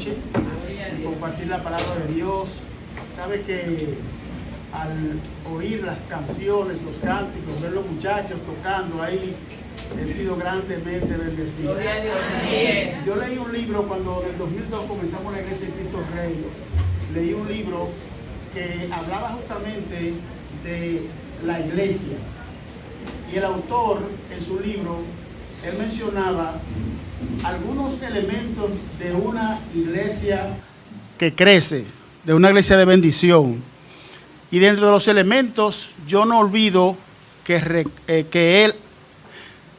noche y compartir la palabra de Dios. Sabe que al oír las canciones, los cánticos, ver los muchachos tocando ahí, he sido grandemente bendecido. Gloria a Dios, así es. Yo leí un libro cuando en el 2002 comenzamos la iglesia de Cristo Rey. Leí un libro que hablaba justamente de la iglesia. Y el autor, en su libro, él mencionaba algunos elementos de una iglesia que crece, de una iglesia de bendición. Y dentro de los elementos, yo no olvido que él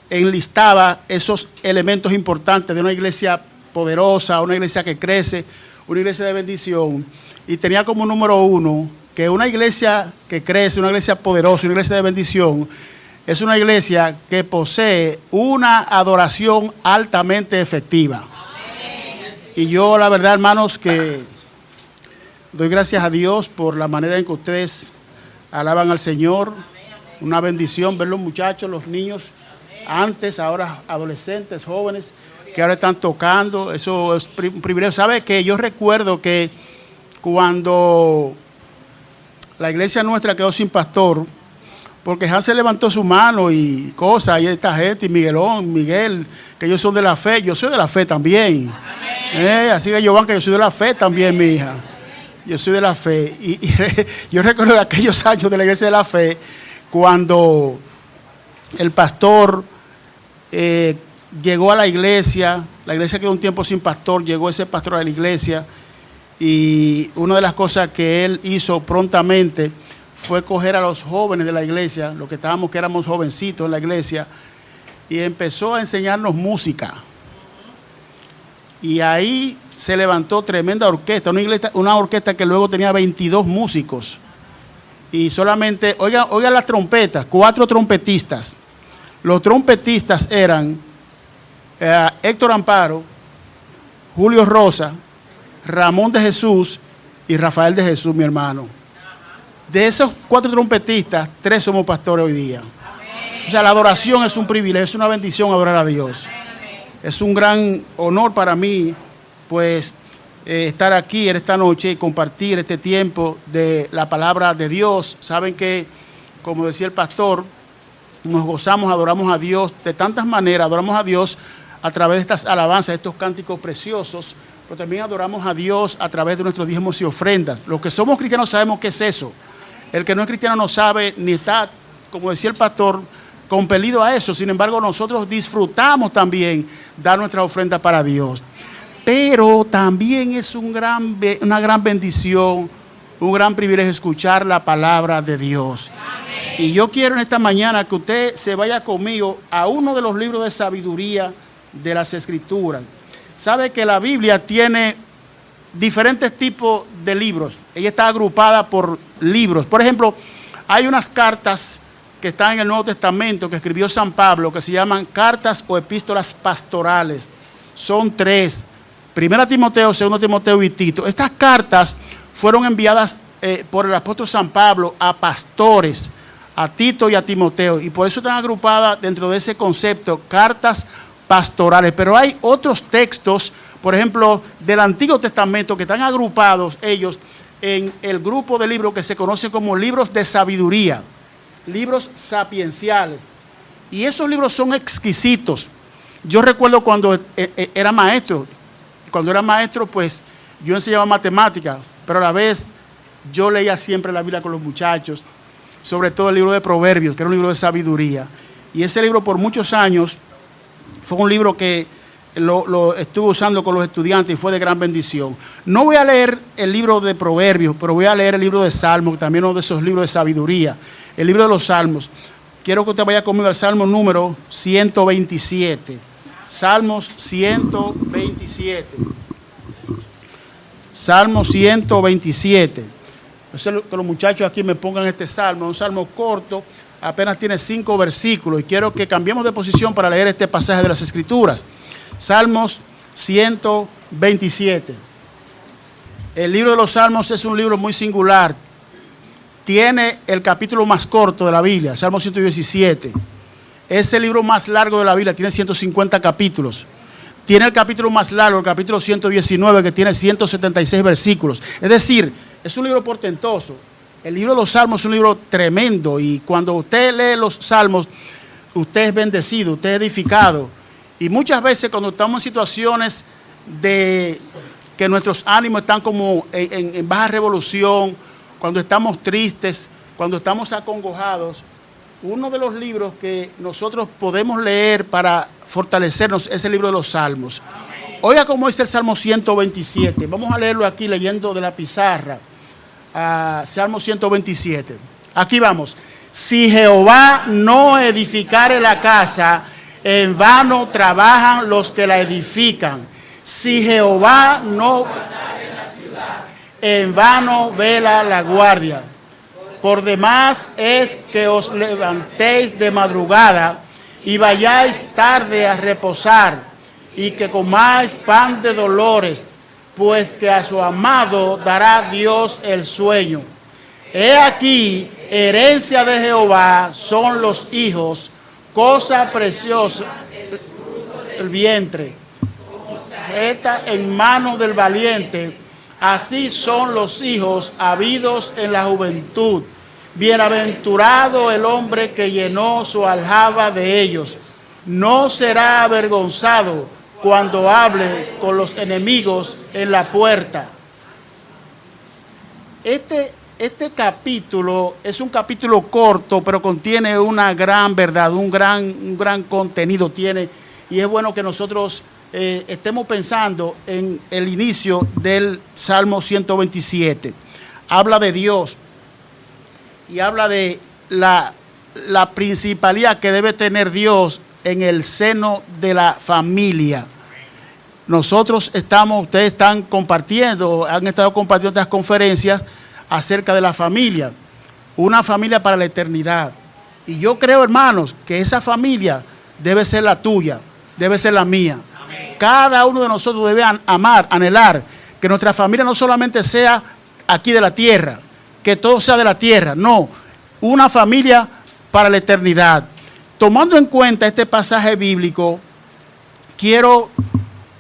enlistaba esos elementos importantes de una iglesia poderosa, una iglesia que crece, una iglesia de bendición. Y tenía como número uno que una iglesia que crece, una iglesia poderosa, una iglesia de bendición, es una iglesia que posee una adoración altamente efectiva. Y yo, la verdad, hermanos, que doy gracias a Dios por la manera en que ustedes alaban al Señor. Una bendición ver los muchachos, los niños, antes, ahora adolescentes, jóvenes, que ahora están tocando. Eso es un privilegio. ¿Sabe que yo recuerdo que cuando la iglesia nuestra quedó sin pastor, porque Hansel levantó su mano y cosas, y esta gente, y Miguel, que ellos son de la fe, yo soy de la fe también. Así que Giovanni, que yo soy de la fe también, mi hija. Yo soy de la fe. Y yo recuerdo aquellos años de la iglesia de la fe, cuando el pastor llegó a la iglesia quedó un tiempo sin pastor, llegó ese pastor a la iglesia, y una de las cosas que él hizo prontamente fue coger a los jóvenes de la iglesia, los que éramos jovencitos en la iglesia, y empezó a enseñarnos música. Y ahí se levantó tremenda orquesta, una orquesta que luego tenía 22 músicos. Y solamente, oigan las trompetas, 4 trompetistas. Los trompetistas eran Héctor Amparo, Julio Rosa, Ramón de Jesús y Rafael de Jesús, mi hermano. De esos 4 trompetistas, 3 somos pastores hoy día. O sea, la adoración es un privilegio, es una bendición adorar a Dios. Es un gran honor para mí, pues, estar aquí en esta noche y compartir este tiempo de la palabra de Dios. Saben que, como decía el pastor, nos gozamos, adoramos a Dios de tantas maneras. Adoramos a Dios a través de estas alabanzas, de estos cánticos preciosos, pero también adoramos a Dios a través de nuestros diezmos y ofrendas. Los que somos cristianos sabemos qué es eso. El que no es cristiano no sabe ni está, como decía el pastor, compelido a eso. Sin embargo, nosotros disfrutamos también dar nuestra ofrenda para Dios. Pero también es una gran bendición, un gran privilegio escuchar la palabra de Dios. Amén. Y yo quiero en esta mañana que usted se vaya conmigo a uno de los libros de sabiduría de las Escrituras. Sabe que la Biblia tiene diferentes tipos de libros. Ella está agrupada por libros. Por ejemplo, hay unas cartas que están en el Nuevo Testamento que escribió San Pablo, que se llaman cartas o epístolas pastorales. Son 3. 1 Timoteo, 2 Timoteo y Tito. Estas cartas fueron enviadas por el apóstol San Pablo a pastores, a Tito y a Timoteo. Y por eso están agrupadas dentro de ese concepto, cartas pastorales. Pero hay otros textos, por ejemplo, del Antiguo Testamento, que están agrupados ellos en el grupo de libros que se conocen como libros de sabiduría, libros sapienciales. Y esos libros son exquisitos. Yo recuerdo cuando era maestro. Cuando era maestro, pues, yo enseñaba matemáticas, pero a la vez yo leía siempre la Biblia con los muchachos, sobre todo el libro de Proverbios, que era un libro de sabiduría. Y ese libro por muchos años fue un libro que lo estuve usando con los estudiantes y fue de gran bendición. No voy a leer el libro de Proverbios, pero voy a leer el libro de Salmos, que también es uno de esos libros de sabiduría, el libro de los Salmos. Quiero que usted vaya conmigo al Salmo número 127. Salmos 127. Salmo 127. Yo sé que los muchachos aquí me pongan este salmo. Es un salmo corto, apenas tiene 5 versículos. Y quiero que cambiemos de posición para leer este pasaje de las Escrituras. Salmos 127. El libro de los Salmos es un libro muy singular. Tiene el capítulo más corto de la Biblia, Salmo 117. Es el libro más largo de la Biblia, tiene 150 capítulos. tiene el capítulo más largo, el capítulo 119, que tiene 176 versículos. Es decir, es un libro portentoso. El libro de los Salmos es un libro tremendo, y cuando usted lee los Salmos, usted es bendecido, usted es edificado. Y muchas veces cuando estamos en situaciones de que nuestros ánimos están como en baja revolución, cuando estamos tristes, cuando estamos acongojados, uno de los libros que nosotros podemos leer para fortalecernos es el libro de los Salmos. Oiga cómo dice el Salmo 127. Vamos a leerlo aquí leyendo de la pizarra. Salmo 127. Aquí vamos. Si Jehová no edificare la casa, en vano trabajan los que la edifican. Si Jehová no guardare la ciudad, en vano vela la guardia. Por demás es que os levantéis de madrugada y vayáis tarde a reposar, y que comáis pan de dolores, pues que a su amado dará Dios el sueño. He aquí, herencia de Jehová son los hijos, cosa preciosa el vientre, está en manos del valiente. Así son los hijos habidos en la juventud. Bienaventurado el hombre que llenó su aljaba de ellos. No será avergonzado cuando hable con los enemigos en la puerta. Este capítulo es un capítulo corto, pero contiene una gran verdad, un gran contenido tiene, y es bueno que nosotros estemos pensando en el inicio del Salmo 127. Habla de Dios y habla de la principalidad que debe tener Dios en el seno de la familia. Ustedes están compartiendo, han estado compartiendo estas conferencias acerca de la familia, una familia para la eternidad. Y yo creo, hermanos, que esa familia debe ser la tuya, debe ser la mía. Cada uno de nosotros debe amar, anhelar que nuestra familia no solamente sea aquí de la tierra, que todo sea de la tierra, no, una familia para la eternidad. Tomando en cuenta este pasaje bíblico, quiero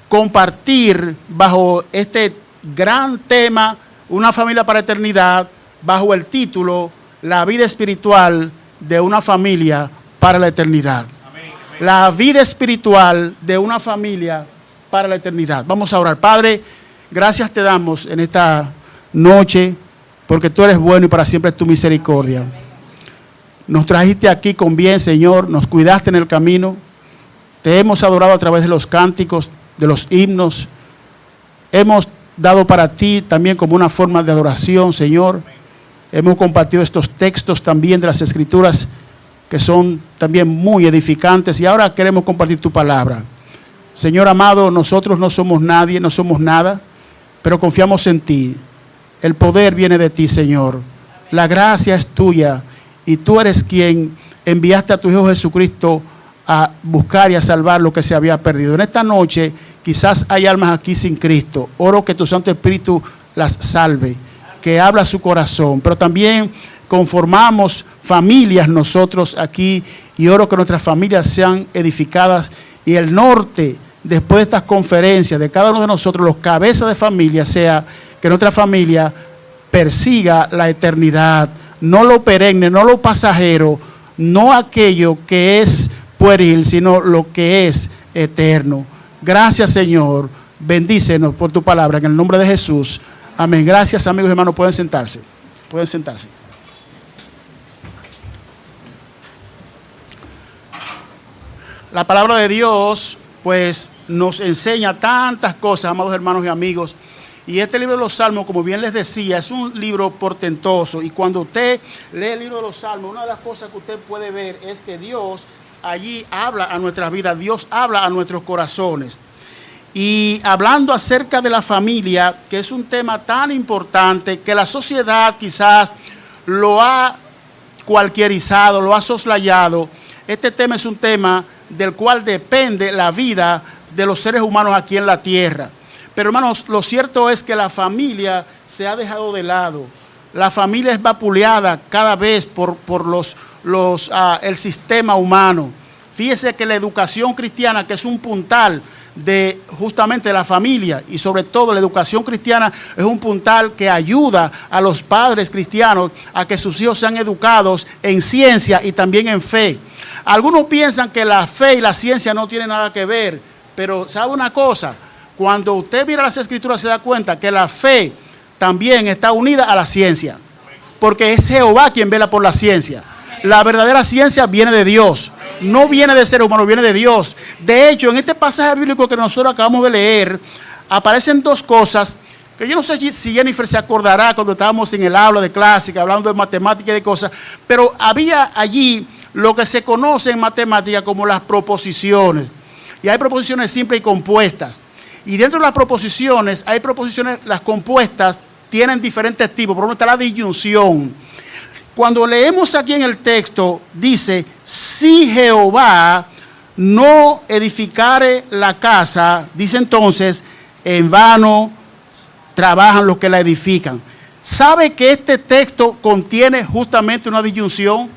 compartir bajo este gran tema, una familia para la eternidad, bajo el título, la vida espiritual de una familia para la eternidad. La vida espiritual de una familia para la eternidad. Vamos a orar. Padre, gracias te damos en esta noche, porque tú eres bueno y para siempre es tu misericordia. Nos trajiste aquí con bien, Señor, nos cuidaste en el camino, te hemos adorado a través de los cánticos, de los himnos, hemos dado para ti también como una forma de adoración, Señor. Hemos compartido estos textos también de las Escrituras que son también muy edificantes, y ahora queremos compartir tu palabra. Señor amado, nosotros no somos nadie, no somos nada, pero confiamos en ti. El poder viene de ti, Señor. La gracia es tuya, y tú eres quien enviaste a tu Hijo Jesucristo a buscar y a salvar lo que se había perdido. En esta noche quizás hay almas aquí sin Cristo. Oro que tu Santo Espíritu las salve, que habla su corazón, pero también conformamos familias nosotros aquí, y oro que nuestras familias sean edificadas, y el norte, después de estas conferencias, de cada uno de nosotros, los cabezas de familia, sea que nuestra familia persiga la eternidad, no lo perenne, no lo pasajero, no aquello que es pueril, sino lo que es eterno. Gracias, Señor. Bendícenos por tu palabra, en el nombre de Jesús. Amén. Gracias, amigos y hermanos. Pueden sentarse. Pueden sentarse. La palabra de Dios, pues, nos enseña tantas cosas, amados hermanos y amigos. Y este libro de los Salmos, como bien les decía, es un libro portentoso. Y cuando usted lee el libro de los Salmos, una de las cosas que usted puede ver es que Dios allí habla a nuestras vidas, Dios habla a nuestros corazones. Y hablando acerca de la familia, que es un tema tan importante que la sociedad quizás lo ha cualquierizado, lo ha soslayado. Este tema es un tema del cual depende la vida de los seres humanos aquí en la tierra. Pero hermanos, lo cierto es que la familia se ha dejado de lado. La familia es vapuleada cada vez por el sistema humano. Fíjese que la educación cristiana, que es un puntal de justamente la familia, y sobre todo la educación cristiana es un puntal que ayuda a los padres cristianos a que sus hijos sean educados en ciencia y también en fe. Algunos piensan que la fe y la ciencia no tienen nada que ver, pero ¿sabe una cosa? Cuando usted mira las Escrituras se da cuenta que la fe también está unida a la ciencia, porque es Jehová quien vela por la ciencia. La verdadera ciencia viene de Dios, no viene de ser humano, viene de Dios. De hecho, en este pasaje bíblico que nosotros acabamos de leer, aparecen dos cosas que yo no sé si Jennifer se acordará cuando estábamos en el aula de clásica, hablando de matemáticas y de cosas, pero había allí lo que se conoce en matemática como las proposiciones. Y hay proposiciones simples y compuestas. Y dentro de las proposiciones, hay proposiciones, las compuestas tienen diferentes tipos. Por ejemplo, está la disyunción. Cuando leemos aquí en el texto, dice, si Jehová no edificare la casa, dice entonces, en vano trabajan los que la edifican. ¿Sabe que este texto contiene justamente una disyunción?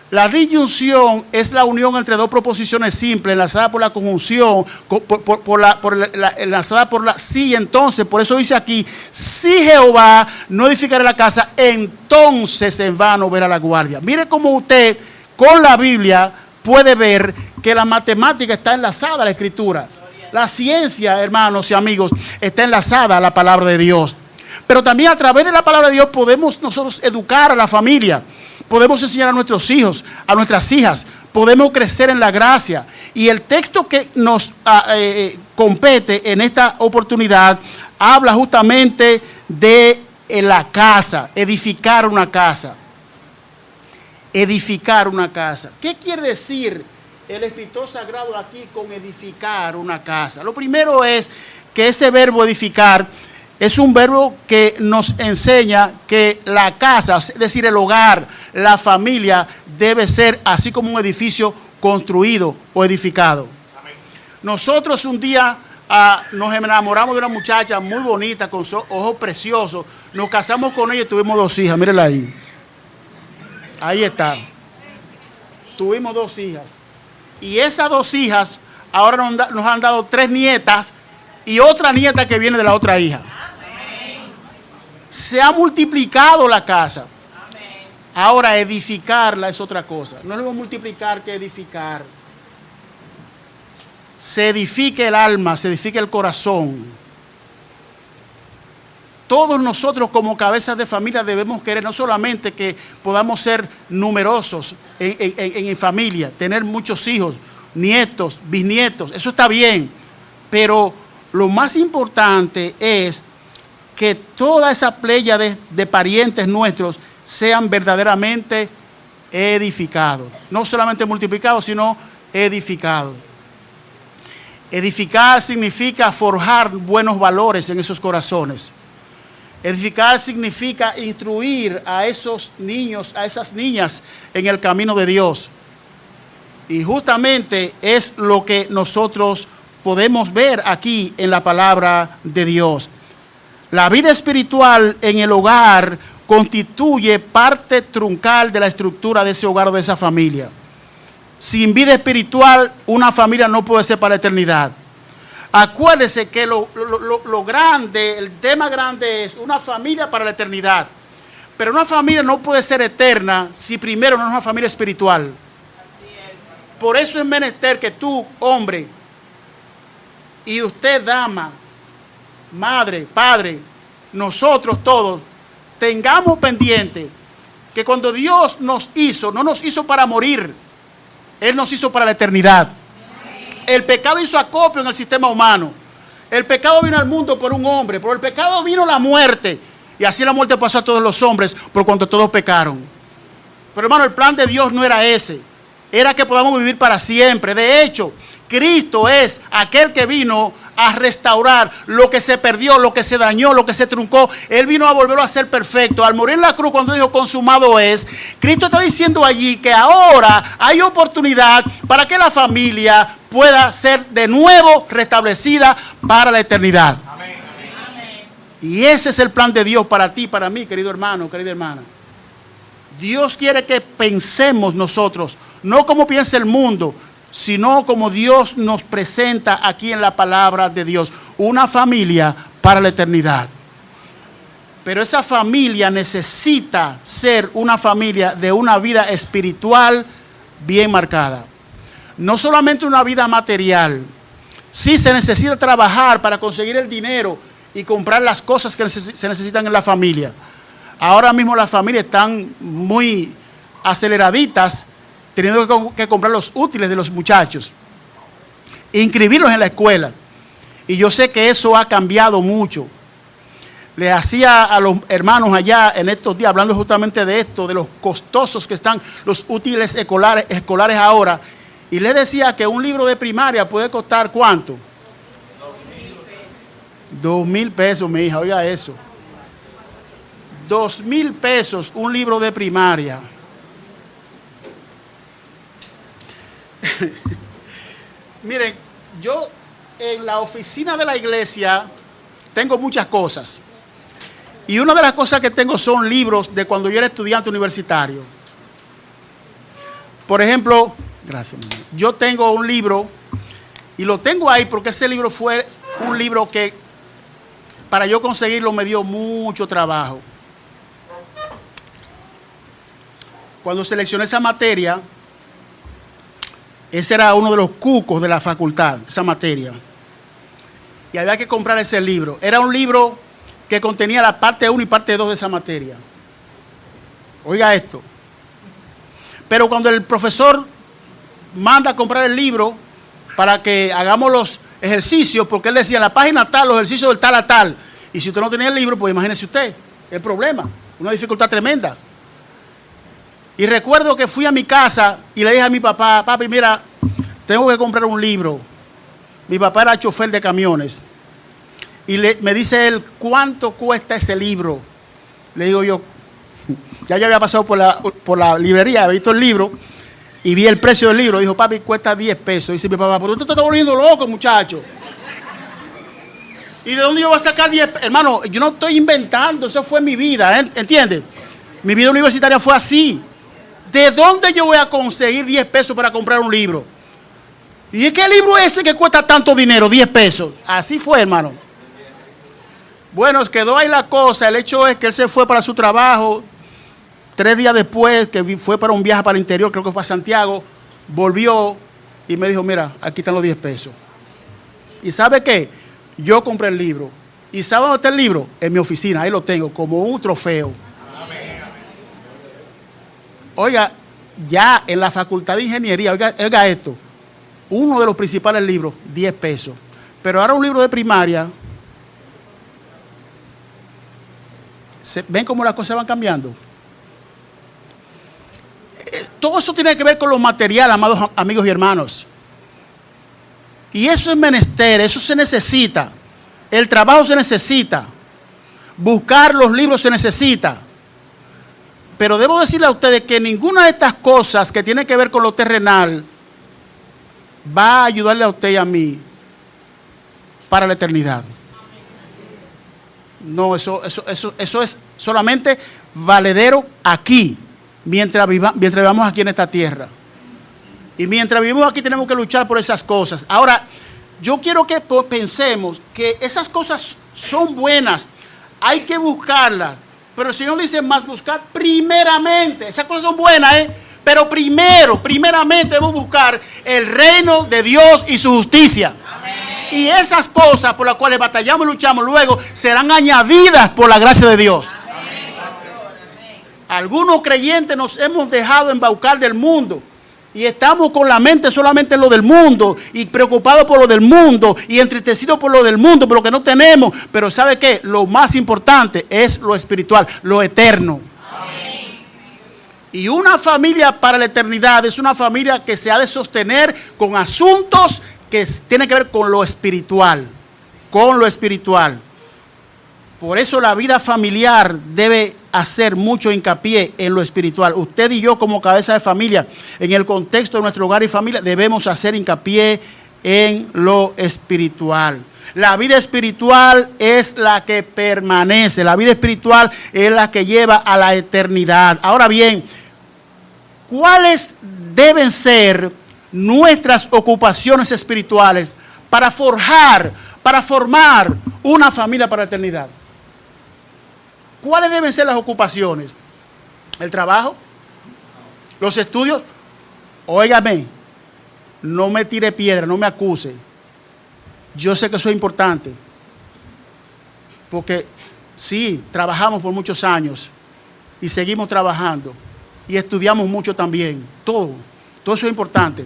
La disyunción es la unión entre dos proposiciones simples enlazadas por la conjunción, enlazada por la sí. Entonces, por eso dice aquí, si Jehová no edificará la casa, entonces en vano verá la guardia. Mire cómo usted con la Biblia puede ver que la matemática está enlazada a la Escritura. La ciencia, hermanos y amigos, está enlazada a la palabra de Dios. Pero también a través de la palabra de Dios podemos nosotros educar a la familia. Podemos enseñar a nuestros hijos, a nuestras hijas. Podemos crecer en la gracia. Y el texto que nos compete en esta oportunidad habla justamente de la casa, edificar una casa. Edificar una casa. ¿Qué quiere decir el escritor sagrado aquí con edificar una casa? Lo primero es que ese verbo edificar es un verbo que nos enseña que la casa, es decir, el hogar, la familia, debe ser así como un edificio construido o edificado. Amén. Nosotros un día nos enamoramos de una muchacha muy bonita, con ojos preciosos. Nos casamos con ella y tuvimos 2 hijas. Mírenla ahí. Ahí está. Tuvimos 2 hijas. Y esas 2 hijas ahora nos han dado 3 nietas y otra nieta que viene de la otra hija. Se ha multiplicado la casa. Amén. Ahora edificarla es otra cosa. No es lo mismo multiplicar que edificar. Se edifica el alma, se edifica el corazón. Todos nosotros como cabezas de familia debemos querer no solamente que podamos ser numerosos en familia, tener muchos hijos, nietos, bisnietos, eso está bien, pero lo más importante es que toda esa playa de parientes nuestros sean verdaderamente edificados. No solamente multiplicados, sino edificados. Edificar significa forjar buenos valores en esos corazones. Edificar significa instruir a esos niños, a esas niñas en el camino de Dios. Y justamente es lo que nosotros podemos ver aquí en la palabra de Dios. La vida espiritual en el hogar constituye parte truncal de la estructura de ese hogar o de esa familia. Sin vida espiritual, una familia no puede ser para la eternidad. Acuérdese que lo grande, el tema grande es una familia para la eternidad. Pero una familia no puede ser eterna si primero no es una familia espiritual. Por eso es menester que tú, hombre, y usted, dama, madre, padre, nosotros todos, tengamos pendiente que cuando Dios nos hizo, no nos hizo para morir, Él nos hizo para la eternidad. El pecado hizo acopio en el sistema humano. El pecado vino al mundo por un hombre, por el pecado vino la muerte. Y así la muerte pasó a todos los hombres por cuanto todos pecaron. Pero hermano, el plan de Dios no era ese. Era que podamos vivir para siempre. De hecho, Cristo es aquel que vino a restaurar lo que se perdió, lo que se dañó, lo que se truncó. Él vino a volverlo a ser perfecto. Al morir en la cruz, cuando dijo consumado es, Cristo está diciendo allí que ahora hay oportunidad para que la familia pueda ser de nuevo restablecida para la eternidad. Amén. Y ese es el plan de Dios para ti, para mí, querido hermano, querida hermana. Dios quiere que pensemos nosotros, no como piensa el mundo, sino como Dios nos presenta aquí en la palabra de Dios, una familia para la eternidad. Pero esa familia necesita ser una familia de una vida espiritual bien marcada. No solamente una vida material. Sí se necesita trabajar para conseguir el dinero y comprar las cosas que se necesitan en la familia. Ahora mismo las familias están muy aceleraditas, teniendo que comprar los útiles de los muchachos, inscribirlos en la escuela. Y yo sé que eso ha cambiado mucho. Le hacía a los hermanos allá en estos días, hablando justamente de esto, de los costosos que están los útiles escolares ahora. Y le decía que un libro de primaria puede costar ¿cuánto? 2,000 pesos, mi hija, oiga eso. 2,000 pesos un libro de primaria. Miren, yo en la oficina de la iglesia tengo muchas cosas. Y una de las cosas que tengo son libros de cuando yo era estudiante universitario. Por ejemplo, gracias, yo tengo un libro y lo tengo ahí porque ese libro fue un libro que para yo conseguirlo me dio mucho trabajo. Cuando seleccioné esa materia, ese era uno de los cucos de la facultad, esa materia. Y había que comprar ese libro. Era un libro que contenía la parte 1 y parte 2 de esa materia. Oiga esto. Pero cuando el profesor manda a comprar el libro para que hagamos los ejercicios, porque él decía, la página tal, los ejercicios del tal a tal. Y si usted no tenía el libro, pues imagínese usted, el problema, una dificultad tremenda. Y recuerdo que fui a mi casa y le dije a mi papá, papi, mira, tengo que comprar un libro. Mi papá era chofer de camiones. Y me dice él, ¿cuánto cuesta ese libro? Le digo yo, ya yo había pasado por la librería, había visto el libro y vi el precio del libro. Dijo, papi, cuesta 10 pesos. Dice mi papá, pero tú te estás volviendo loco, muchacho. ¿Y de dónde yo voy a sacar 10 pesos? Hermano, yo no estoy inventando, eso fue mi vida, ¿entiendes? Mi vida universitaria fue así. ¿De dónde yo voy a conseguir 10 pesos para comprar un libro? ¿Y qué libro es ese que cuesta tanto dinero, 10 pesos? Así fue, hermano. Bueno, quedó ahí la cosa. El hecho es que él se fue para su trabajo. 3 días después, que fue para un viaje para el interior, creo que fue a Santiago, volvió y me dijo, mira, aquí están los 10 pesos. ¿Y sabe qué? Yo compré el libro. ¿Y sabe dónde está el libro? En mi oficina, ahí lo tengo, como un trofeo. Oiga, ya en la facultad de ingeniería, oiga esto, uno de los principales libros, 10 pesos. Pero ahora un libro de primaria, ¿ven cómo las cosas van cambiando? Todo eso tiene que ver con lo material, amados amigos y hermanos. Y eso es menester, eso se necesita. El trabajo se necesita. Buscar los libros se necesita. Pero debo decirle a ustedes que ninguna de estas cosas que tienen que ver con lo terrenal va a ayudarle a usted y a mí para la eternidad. No, eso es solamente valedero aquí, mientras vivamos aquí en esta tierra. Y mientras vivimos aquí tenemos que luchar por esas cosas. Ahora, yo quiero que pensemos que esas cosas son buenas, hay que buscarlas. Pero el Señor dice más buscar primeramente. Esas cosas son buenas, pero primeramente debemos buscar el reino de Dios y su justicia. Amén. Y esas cosas por las cuales batallamos y luchamos luego serán añadidas por la gracia de Dios. Amén. Algunos creyentes nos hemos dejado embaucar del mundo. Y estamos con la mente solamente en lo del mundo y preocupados por lo del mundo y entristecidos por lo del mundo, por lo que no tenemos. Pero ¿sabe qué? Lo más importante es lo espiritual, lo eterno. Amén. Y una familia para la eternidad es una familia que se ha de sostener con asuntos que tienen que ver con lo espiritual. Con lo espiritual. Por eso la vida familiar debe hacer mucho hincapié en lo espiritual. Usted y yo como cabeza de familia, en el contexto de nuestro hogar y familia, debemos hacer hincapié en lo espiritual. La vida espiritual es la que permanece. La vida espiritual es la que lleva a la eternidad. Ahora bien, ¿cuáles deben ser nuestras ocupaciones espirituales para formar una familia para la eternidad. ¿Cuáles deben ser las ocupaciones? ¿El trabajo? ¿Los estudios? Óigame, no me tire piedra, no me acuse. Yo sé que eso es importante, porque sí, trabajamos por muchos años y seguimos trabajando y estudiamos mucho también, todo eso es importante.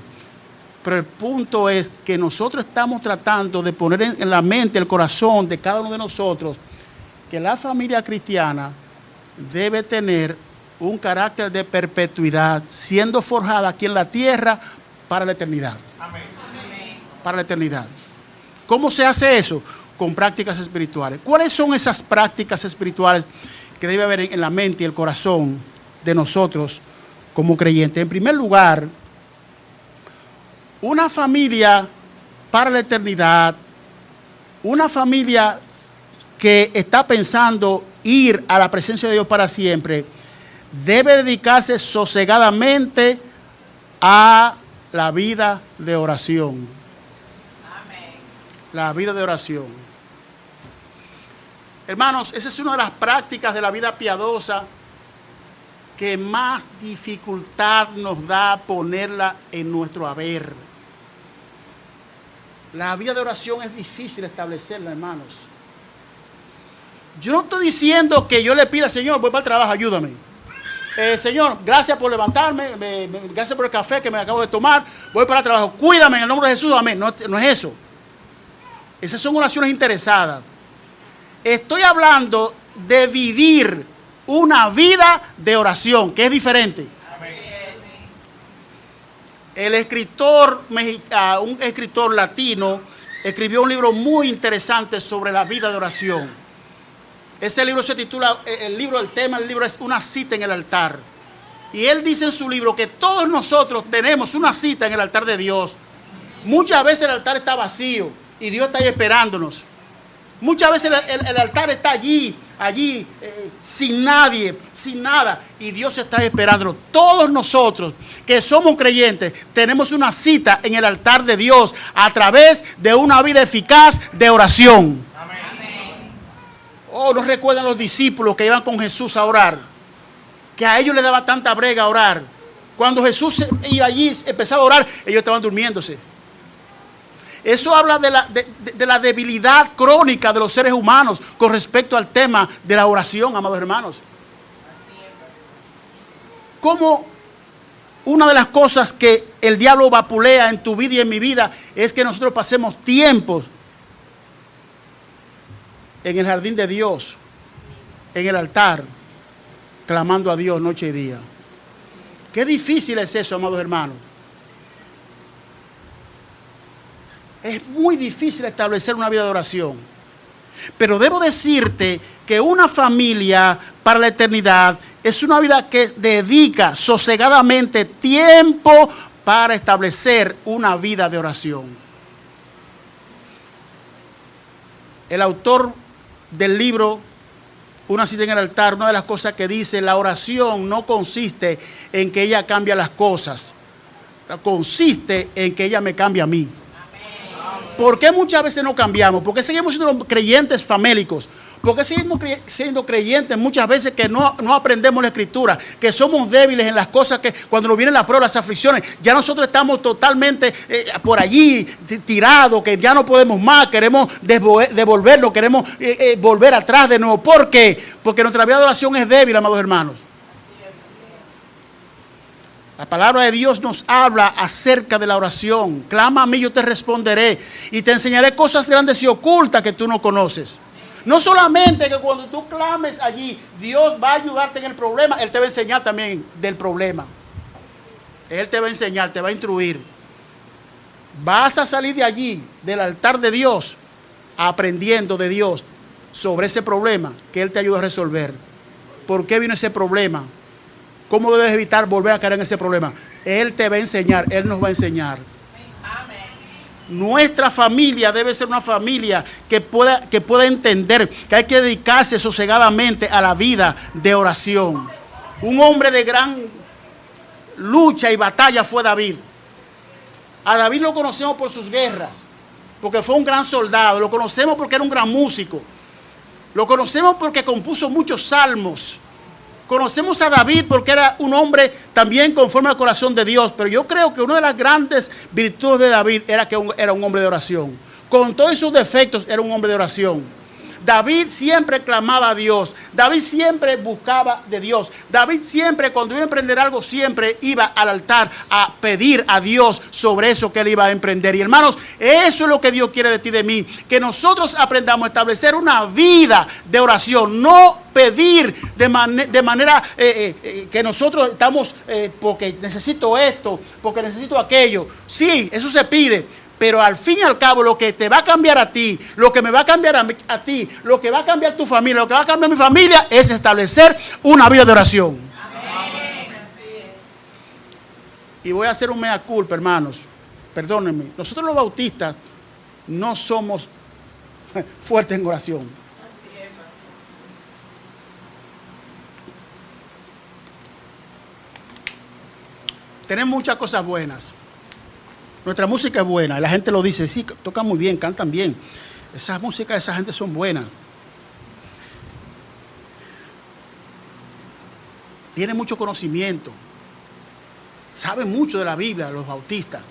Pero el punto es que nosotros estamos tratando de poner en la mente, el corazón de cada uno de nosotros, que la familia cristiana debe tener un carácter de perpetuidad, siendo forjada aquí en la tierra para la eternidad. Amén. Para la eternidad. ¿Cómo se hace eso? Con prácticas espirituales. ¿Cuáles son esas prácticas espirituales que debe haber en la mente y el corazón de nosotros como creyentes? En primer lugar, una familia para la eternidad, una familia que está pensando ir a la presencia de Dios para siempre, debe dedicarse sosegadamente a la vida de oración. Amén. La vida de oración. Hermanos, esa es una de las prácticas de la vida piadosa que más dificultad nos da ponerla en nuestro haber. La vida de oración es difícil establecerla, hermanos. Yo no estoy diciendo que yo le pida, Señor, voy para el trabajo, ayúdame. Señor, gracias por levantarme, gracias por el café que me acabo de tomar, voy para el trabajo, cuídame en el nombre de Jesús, amén. No es eso. Esas son oraciones interesadas. Estoy hablando de vivir una vida de oración, que es diferente. El escritor, un escritor latino, escribió un libro muy interesante sobre la vida de oración. Ese libro se titula, el tema del libro es Una cita en el altar. Y él dice en su libro que todos nosotros tenemos una cita en el altar de Dios. Muchas veces el altar está vacío y Dios está ahí esperándonos. Muchas veces el altar está allí, sin nadie, sin nada, y Dios está esperándonos. Todos nosotros que somos creyentes tenemos una cita en el altar de Dios a través de una vida eficaz de oración. Amén. Oh, ¿no recuerdan los discípulos que iban con Jesús a orar? Que a ellos les daba tanta brega orar. Cuando Jesús iba allí, empezaba a orar, ellos estaban durmiéndose. Eso habla de la debilidad crónica de los seres humanos con respecto al tema de la oración, amados hermanos. Como una de las cosas que el diablo vapulea en tu vida y en mi vida es que nosotros pasemos tiempos en el jardín de Dios, en el altar, clamando a Dios noche y día. Qué difícil es eso, amados hermanos. Es muy difícil establecer una vida de oración. Pero debo decirte que una familia para la eternidad es una vida que dedica sosegadamente tiempo para establecer una vida de oración. El autor del libro Una cita en el altar, una de las cosas que dice, la oración no consiste en que ella cambie las cosas, consiste en que ella me cambie a mí. ¿Por qué muchas veces no cambiamos? ¿Por qué seguimos siendo los creyentes famélicos? ¿Por qué seguimos siendo creyentes muchas veces que no aprendemos la escritura? Que somos débiles en las cosas que cuando nos vienen las pruebas, las aflicciones, ya nosotros estamos totalmente por allí tirados, que ya no podemos más, queremos devolvernos, queremos volver atrás de nuevo. ¿Por qué? Porque nuestra vida de oración es débil, amados hermanos. La palabra de Dios nos habla acerca de la oración. Clama a mí, yo te responderé y te enseñaré cosas grandes y ocultas que tú no conoces. No solamente que cuando tú clames allí, Dios va a ayudarte en el problema, Él te va a enseñar también del problema. Él te va a enseñar, te va a instruir. Vas a salir de allí, del altar de Dios, aprendiendo de Dios sobre ese problema que Él te ayuda a resolver. ¿Por qué vino ese problema? ¿Cómo debes evitar volver a caer en ese problema? Él te va a enseñar, Él nos va a enseñar. Amén. Nuestra familia debe ser una familia que pueda entender que hay que dedicarse sosegadamente a la vida de oración. Un hombre de gran lucha y batalla fue David. A David lo conocemos por sus guerras, porque fue un gran soldado. Lo conocemos porque era un gran músico. Lo conocemos porque compuso muchos salmos. Conocemos a David porque era un hombre también conforme al corazón de Dios. Pero yo creo que una de las grandes virtudes de David era que era un hombre de oración. Con todos sus defectos era un hombre de oración. David siempre clamaba a Dios. David siempre buscaba de Dios. David siempre, cuando iba a emprender algo, siempre iba al altar a pedir a Dios sobre eso que él iba a emprender. Y hermanos, eso es lo que Dios quiere de ti y de mí. Que nosotros aprendamos a establecer una vida de oración. No pedir de manera que nosotros estamos porque necesito esto, porque necesito aquello. Sí, eso se pide. Pero al fin y al cabo, lo que te va a cambiar a ti, lo que me va a cambiar a ti, lo que va a cambiar tu familia, lo que va a cambiar mi familia, es establecer una vida de oración. Amén. Y voy a hacer un mea culpa, hermanos. Perdónenme. Nosotros los bautistas no somos fuertes en oración. Tenemos muchas cosas buenas. Nuestra música es buena, y la gente lo dice, sí, tocan muy bien, cantan bien. Esas músicas de esa gente son buenas. Tienen mucho conocimiento. Saben mucho de la Biblia, los bautistas.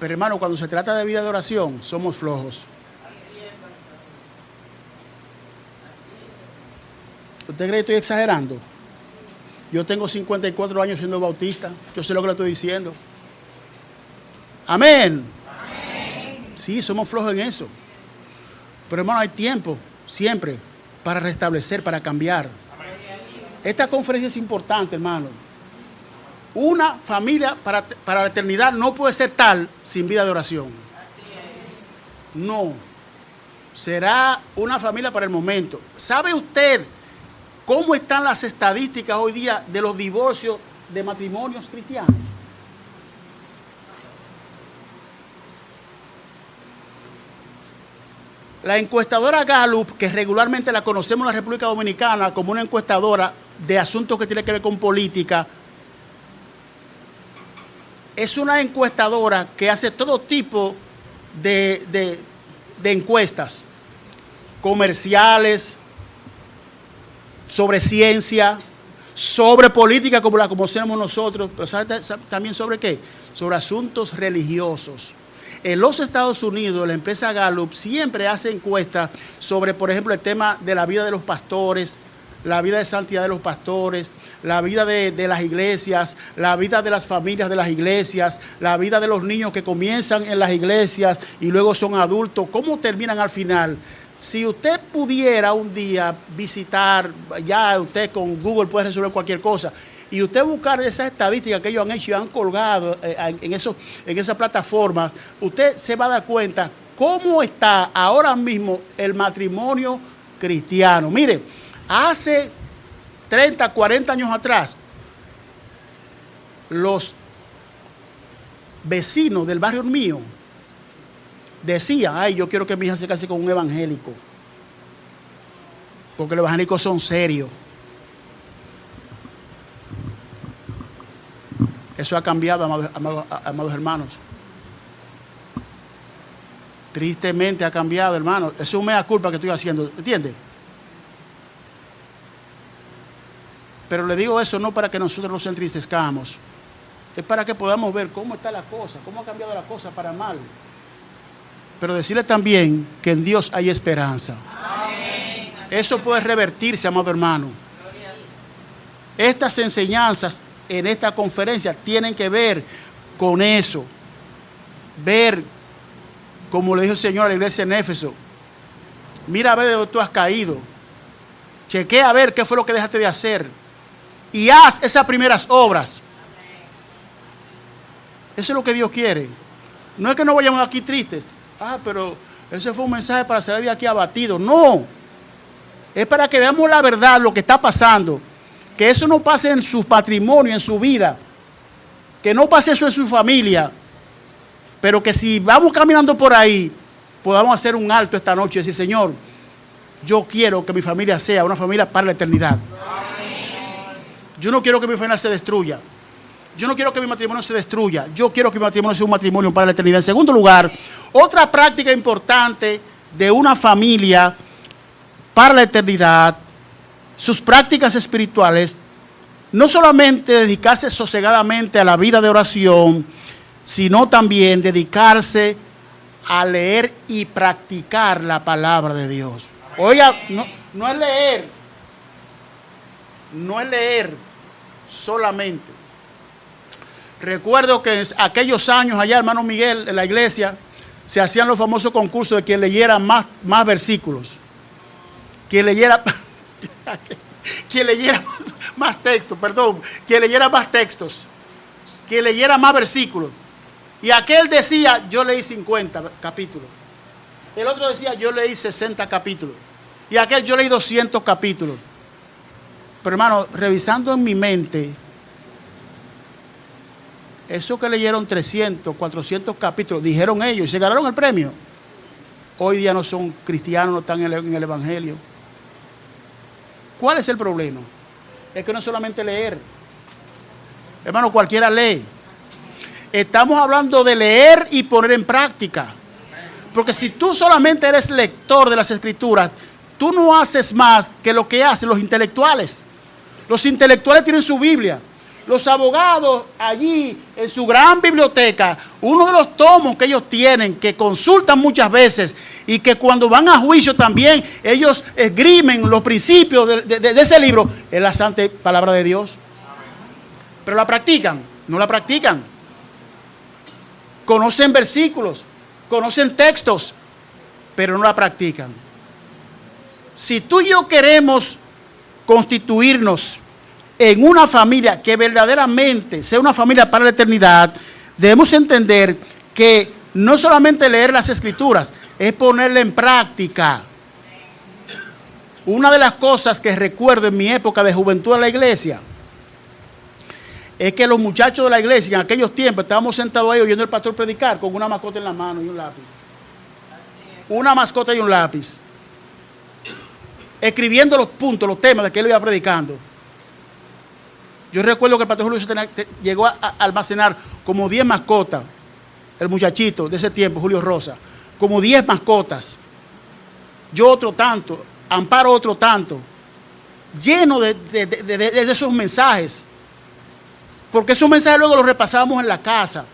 Pero hermano, cuando se trata de vida de oración, somos flojos. Así es, pastor. Así es. ¿Usted cree que estoy exagerando? Yo tengo 54 años siendo bautista. Yo sé lo que le estoy diciendo. Amén. Amén. Sí, somos flojos en eso. Pero hermano, hay tiempo siempre para restablecer, para cambiar. Amén. Esta conferencia es importante, hermano. Una familia para la eternidad no puede ser tal sin vida de oración. Así es. No. Será una familia para el momento. ¿Sabe usted cómo están las estadísticas hoy día de los divorcios de matrimonios cristianos? La encuestadora Gallup, que regularmente la conocemos en la República Dominicana como una encuestadora de asuntos que tienen que ver con política, es una encuestadora que hace todo tipo de encuestas comerciales, sobre ciencia, sobre política como la conocemos nosotros, pero ¿sabe también sobre qué? Sobre asuntos religiosos. En los Estados Unidos, la empresa Gallup siempre hace encuestas sobre, por ejemplo, el tema de la vida de los pastores, la vida de santidad de los pastores, la vida de las iglesias, la vida de las familias de las iglesias, la vida de los niños que comienzan en las iglesias y luego son adultos, cómo terminan al final. Si usted pudiera un día visitar, ya usted con Google puede resolver cualquier cosa, y usted buscar esas estadísticas que ellos han hecho y han colgado en esas plataformas, usted se va a dar cuenta cómo está ahora mismo el matrimonio cristiano. Mire, hace 30, 40 años atrás, los vecinos del barrio mío decían, ay, yo quiero que mi hija se case con un evangélico, porque los evangélicos son serios. Eso ha cambiado, amados hermanos. Tristemente ha cambiado, hermanos. Eso es una mea culpa que estoy haciendo, ¿entiende? Pero le digo eso no para que nosotros nos entristezcamos. Es para que podamos ver cómo está la cosa, cómo ha cambiado la cosa para mal. Pero decirle también que en Dios hay esperanza. Amén. Eso puede revertirse, amado hermano. Estas enseñanzas en esta conferencia tienen que ver con eso. Ver, como le dijo el Señor a la iglesia en Éfeso, mira a ver de dónde tú has caído. Chequea a ver qué fue lo que dejaste de hacer. Y haz esas primeras obras. Eso es lo que Dios quiere. No es que no vayamos aquí tristes. Ah, pero ese fue un mensaje para salir de aquí abatido. No. Es para que veamos la verdad, lo que está pasando. Que eso no pase en su patrimonio, en su vida. Que no pase eso en su familia. Pero que si vamos caminando por ahí, podamos hacer un alto esta noche y decir, Señor, yo quiero que mi familia sea una familia para la eternidad. Yo no quiero que mi familia se destruya. yo no quiero que mi matrimonio se destruya. Yo quiero que mi matrimonio sea un matrimonio para la eternidad. En segundo lugar, otra práctica importante de una familia para la eternidad, sus prácticas espirituales, no solamente dedicarse sosegadamente a la vida de oración, sino también dedicarse a leer y practicar la palabra de Dios. Oiga, no es leer solamente. Recuerdo que en aquellos años allá, hermano Miguel, en la iglesia, se hacían los famosos concursos de quien leyera más versículos. Quien leyera más textos, quien leyera más textos, quien leyera más versículos. Y aquel decía, yo leí 50 capítulos. El otro decía, yo leí 60 capítulos. Y aquel, yo leí 200 capítulos. Pero hermano, revisando en mi mente, eso que leyeron 300, 400 capítulos, dijeron ellos y se ganaron el premio. Hoy día no son cristianos, no están en el Evangelio. ¿Cuál es el problema? Es que no es solamente leer. Hermano, cualquiera lee. Estamos hablando de leer y poner en práctica. Porque si tú solamente eres lector de las Escrituras, tú no haces más que lo que hacen los intelectuales. Los intelectuales tienen su Biblia. Los abogados allí en su gran biblioteca, uno de los tomos que ellos tienen, que consultan muchas veces y que cuando van a juicio también ellos esgrimen los principios de ese libro, es la santa palabra de Dios. Pero la practican, no la practican. Conocen versículos, conocen textos, pero no la practican. Si tú y yo queremos constituirnos en una familia que verdaderamente sea una familia para la eternidad, debemos entender que no solamente leer las Escrituras, es ponerla en práctica. Una de las cosas que recuerdo en mi época de juventud en la iglesia es que los muchachos de la iglesia en aquellos tiempos estábamos sentados ahí oyendo al pastor predicar con una mascota en la mano y un lápiz. Una mascota y un lápiz. Escribiendo los puntos, los temas de que él iba predicando. Yo recuerdo que el pastor Julio llegó a almacenar como 10 mascotas. El muchachito de ese tiempo, Julio Rosa. Como 10 mascotas. Yo otro tanto. Amparo otro tanto. Lleno de esos mensajes. Porque esos mensajes luego los repasábamos en la casa.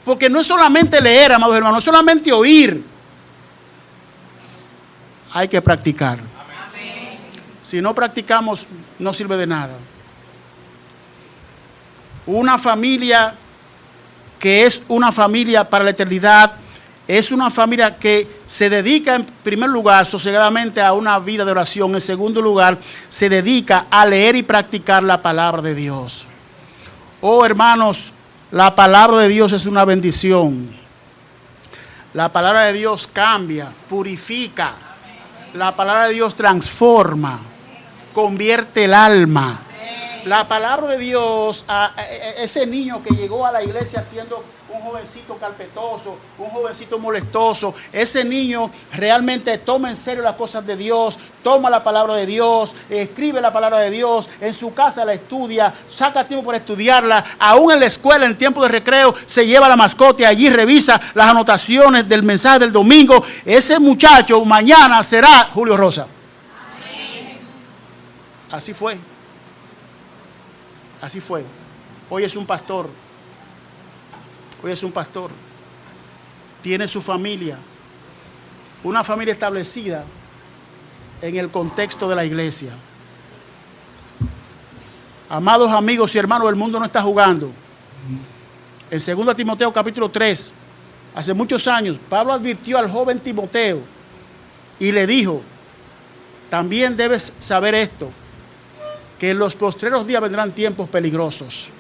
Porque no es solamente leer, amados hermanos, no es solamente oír. Hay que practicar. Amén. Si no practicamos, no sirve de nada. Una familia que es una familia para la eternidad, es una familia que se dedica en primer lugar sosegadamente a una vida de oración. En segundo lugar, se dedica a leer y practicar la palabra de Dios. Oh hermanos, la palabra de Dios es una bendición. La palabra de Dios cambia, purifica. La palabra de Dios transforma, convierte el alma. La palabra de Dios, ese niño que llegó a la iglesia siendo un jovencito carpetoso, un jovencito molestoso, ese niño realmente toma en serio las cosas de Dios, toma la palabra de Dios, escribe la palabra de Dios, en su casa la estudia, saca tiempo para estudiarla, aún en la escuela, en el tiempo de recreo, se lleva la mascota y allí revisa las anotaciones del mensaje del domingo. Ese muchacho mañana será Julio Rosa. Amén. Así fue. Así fue. Hoy es un pastor. Hoy es un pastor. Tiene su familia. Una familia establecida en el contexto de la iglesia. Amados amigos y hermanos, el mundo no está jugando. En 2 Timoteo capítulo 3, hace muchos años, Pablo advirtió al joven Timoteo y le dijo, también debes saber esto, que en los postreros días vendrán tiempos peligrosos.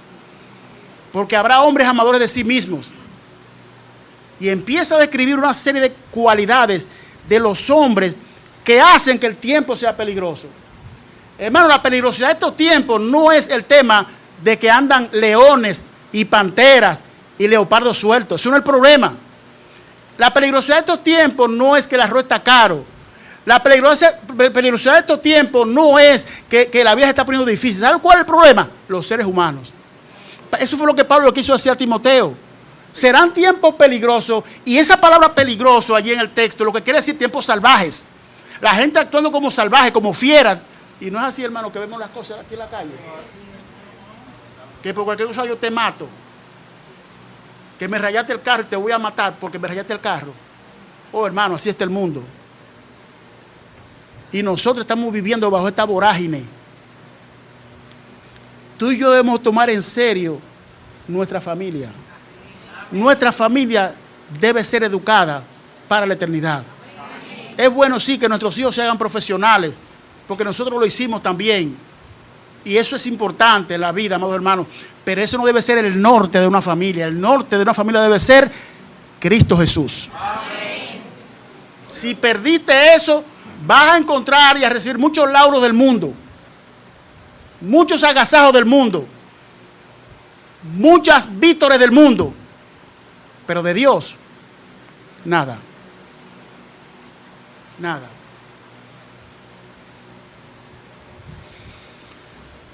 Porque habrá hombres amadores de sí mismos. Y empieza a describir una serie de cualidades de los hombres que hacen que el tiempo sea peligroso. Hermano, la peligrosidad de estos tiempos no es el tema de que andan leones y panteras y leopardos sueltos. Eso no es el problema. La peligrosidad de estos tiempos no es que el arroz está caro. La peligrosidad de estos tiempos no es que la vida se está poniendo difícil. ¿Sabe cuál es el problema? Los seres humanos. Eso fue lo que Pablo quiso decir a Timoteo. Serán tiempos peligrosos, y esa palabra peligroso allí en el texto, lo que quiere decir tiempos salvajes. La gente actuando como salvaje, como fiera. Y no es así, hermano, que vemos las cosas aquí en la calle. Que por cualquier cosa yo te mato. Que me rayaste el carro y te voy a matar porque me rayaste el carro. Oh, hermano, así está el mundo. Y nosotros estamos viviendo bajo esta vorágine. Tú y yo debemos tomar en serio nuestra familia. Nuestra familia debe ser educada para la eternidad. Es bueno, sí, que nuestros hijos se hagan profesionales, porque nosotros lo hicimos también. Y eso es importante en la vida, amados hermanos. Pero eso no debe ser el norte de una familia. El norte de una familia debe ser Cristo Jesús. Amén. Si perdiste eso, vas a encontrar y a recibir muchos lauros del mundo. Muchos agasajos del mundo. Muchas vítores del mundo. Pero de Dios, nada. Nada.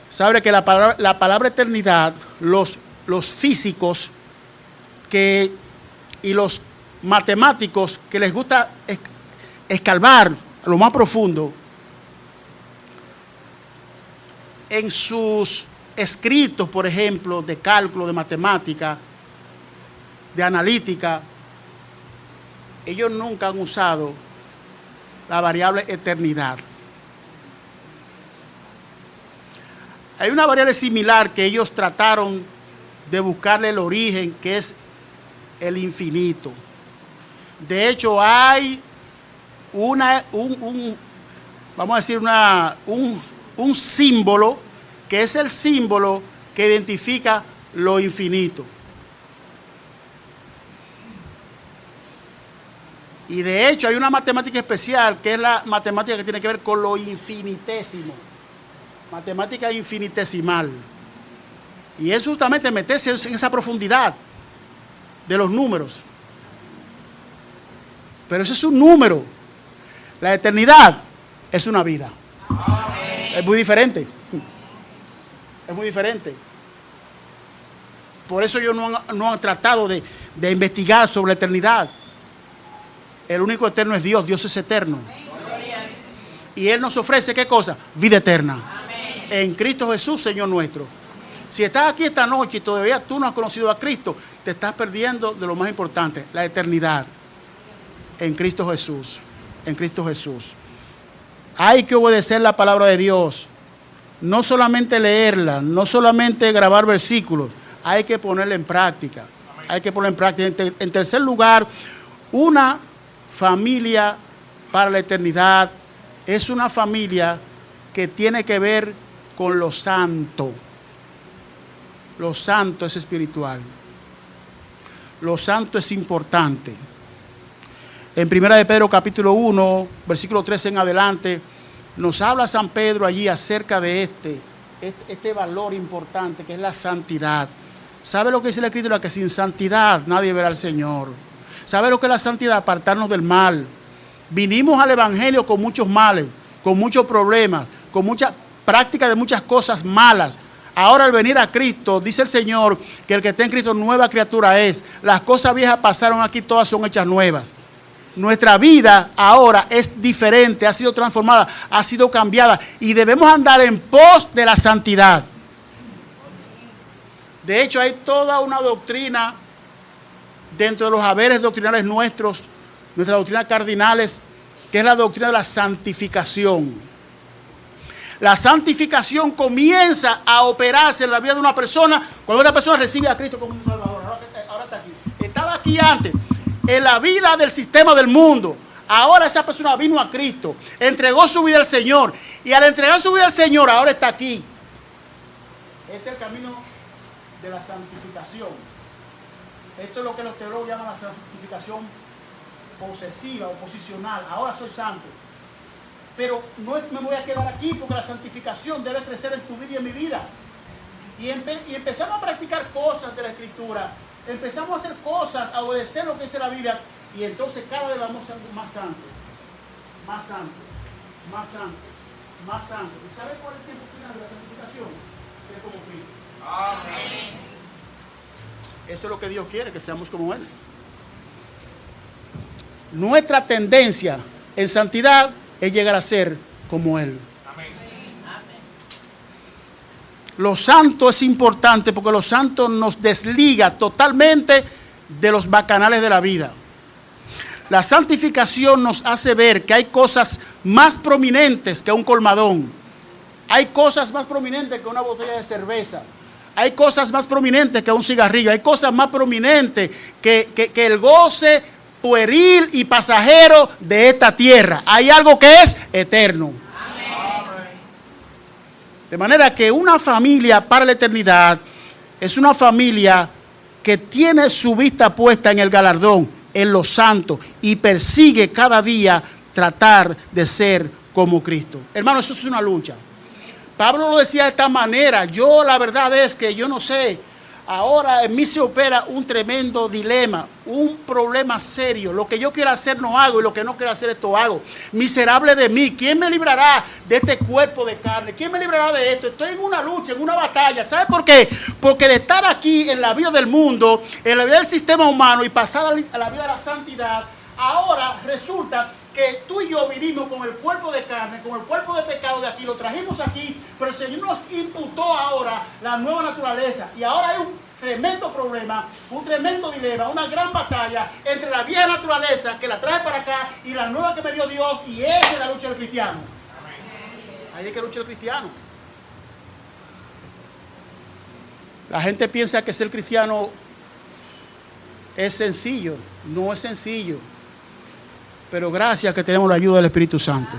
Sabe que la palabra eternidad, los físicos y los matemáticos que les gusta escarbar a lo más profundo, en sus escritos, por ejemplo, de cálculo, de matemática, de analítica, ellos nunca han usado la variable eternidad. Hay una variable similar que ellos trataron de buscarle el origen, que es el infinito. De hecho, hay vamos a decir, un símbolo, que es el símbolo que identifica lo infinito. Y de hecho hay una matemática especial, que es la matemática que tiene que ver con lo infinitésimo. Matemática infinitesimal. Y es justamente meterse en esa profundidad de los números. Pero ese es un número. La eternidad es una vida. Amén. Es muy diferente. Es muy diferente. Por eso ellos no han tratado de investigar sobre la eternidad. El único eterno es Dios. Dios es eterno. Y Él nos ofrece, ¿qué cosa? Vida eterna. Amén. En Cristo Jesús, Señor nuestro. Si estás aquí esta noche y todavía tú no has conocido a Cristo, te estás perdiendo de lo más importante, la eternidad. En Cristo Jesús. En Cristo Jesús. Hay que obedecer la palabra de Dios. No solamente leerla, no solamente grabar versículos. Hay que ponerla en práctica. Amén. Hay que ponerla en práctica. En tercer lugar, una familia para la eternidad es una familia que tiene que ver con lo santo. Lo santo es espiritual. Lo santo es importante. En 1 de Pedro capítulo 1, versículo 13 en adelante, nos habla San Pedro allí acerca de este valor importante que es la santidad. ¿Sabe lo que dice la Escritura? Que sin santidad nadie verá al Señor. ¿Sabe lo que es la santidad? Apartarnos del mal. Vinimos al Evangelio con muchos males, con muchos problemas, con mucha práctica de muchas cosas malas. Ahora al venir a Cristo, dice el Señor que el que está en Cristo nueva criatura es. Las cosas viejas pasaron, aquí todas son hechas nuevas. Nuestra vida ahora es diferente, ha sido transformada, ha sido cambiada y debemos andar en pos de la santidad. De hecho, hay toda una doctrina dentro de los haberes doctrinales nuestras doctrinas cardinales, que es la doctrina de la santificación. La santificación comienza a operarse en la vida de una persona cuando esta persona recibe a Cristo como su Salvador. Ahora está aquí. Estaba aquí antes, en la vida del sistema del mundo. Ahora esa persona vino a Cristo, entregó su vida al Señor. Y al entregar su vida al Señor, ahora está aquí. Este es el camino de la santificación. Esto es lo que los teólogos llaman la santificación posesiva o posicional. Ahora soy santo. Pero no me voy a quedar aquí, porque la santificación debe crecer en tu vida y en mi vida. Y empezamos a practicar cosas de la Escritura. Empezamos a hacer cosas, a obedecer lo que dice la Biblia. Y entonces cada vez vamos a ser más santos. Más santos. Más santos. Más santos. ¿Y sabe cuál es el tiempo final de la santificación? Ser como Cristo. Amén. Eso es lo que Dios quiere, que seamos como Él. Nuestra tendencia en santidad es llegar a ser como Él. Lo santo es importante porque lo santo nos desliga totalmente de los bacanales de la vida. La santificación nos hace ver que hay cosas más prominentes que un colmadón. Hay cosas más prominentes que una botella de cerveza. Hay cosas más prominentes que un cigarrillo. Hay cosas más prominentes que el goce pueril y pasajero de esta tierra. Hay algo que es eterno. De manera que una familia para la eternidad es una familia que tiene su vista puesta en el galardón, en lo santo, y persigue cada día tratar de ser como Cristo. Hermano, eso es una lucha. Pablo lo decía de esta manera. Yo la verdad es que yo no sé. Ahora en mí se opera un tremendo dilema, un problema serio. Lo que yo quiero hacer no hago y lo que no quiero hacer esto hago. Miserable de mí. ¿Quién me librará de este cuerpo de carne? ¿Quién me librará de esto? Estoy en una lucha, en una batalla. ¿Sabe por qué? Porque de estar aquí en la vida del mundo, en la vida del sistema humano y pasar a la vida de la santidad, ahora resulta que tú y yo vivimos con el cuerpo de carne, con el cuerpo de pecado de aquí, lo trajimos aquí, pero el Señor nos imputó ahora la nueva naturaleza. Y ahora hay un tremendo problema, un tremendo dilema, una gran batalla entre la vieja naturaleza que la traje para acá y la nueva que me dio Dios, y esa es la lucha del cristiano. Ahí es que lucha el cristiano. La gente piensa que ser cristiano es sencillo. No es sencillo. Pero gracias que tenemos la ayuda del Espíritu Santo.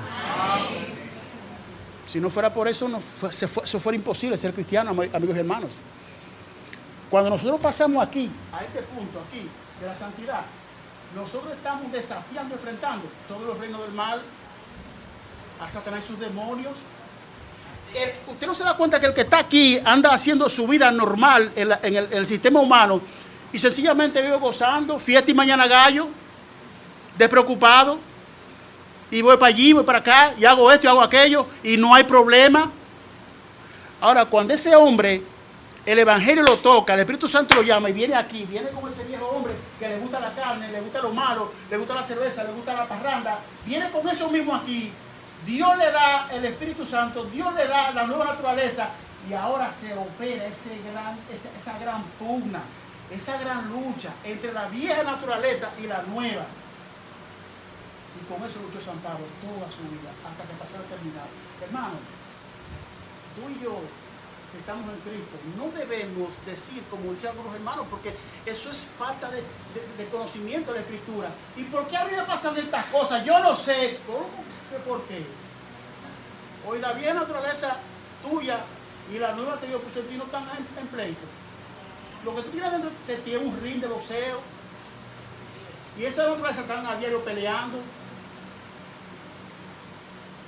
Si no fuera por eso, eso fuera imposible ser cristiano, amigos y hermanos. Cuando nosotros pasamos aquí, a este punto aquí, de la santidad, nosotros estamos desafiando, enfrentando todos los reinos del mal, a Satanás y sus demonios. Usted no se da cuenta que el que está aquí anda haciendo su vida normal en el sistema humano y sencillamente vive gozando, fiesta y mañana gallo, despreocupado, y voy para allí, voy para acá, y hago esto y hago aquello, y no hay problema. Ahora, cuando ese hombre, el Evangelio lo toca, el Espíritu Santo lo llama y viene aquí, viene como ese viejo hombre que le gusta la carne, le gusta lo malo, le gusta la cerveza, le gusta la parranda, viene con eso mismo aquí, Dios le da el Espíritu Santo, Dios le da la nueva naturaleza, y ahora se opera esa gran pugna, esa gran lucha entre la vieja naturaleza y la nueva. Y con eso luchó San Pablo toda su vida, hasta que pasó la eternidad. Hermano, tú y yo, que estamos en Cristo, no debemos decir, como decían algunos hermanos, porque eso es falta de conocimiento de la Escritura. ¿Y por qué habría pasado estas cosas? Yo no sé. ¿Cómo? ¿Por qué? Hoy la vieja naturaleza tuya y la nueva que Dios puso en ti no están en pleito. Lo que tú tienes dentro de ti es un ring de boxeo. Y esa naturaleza están a diario peleando.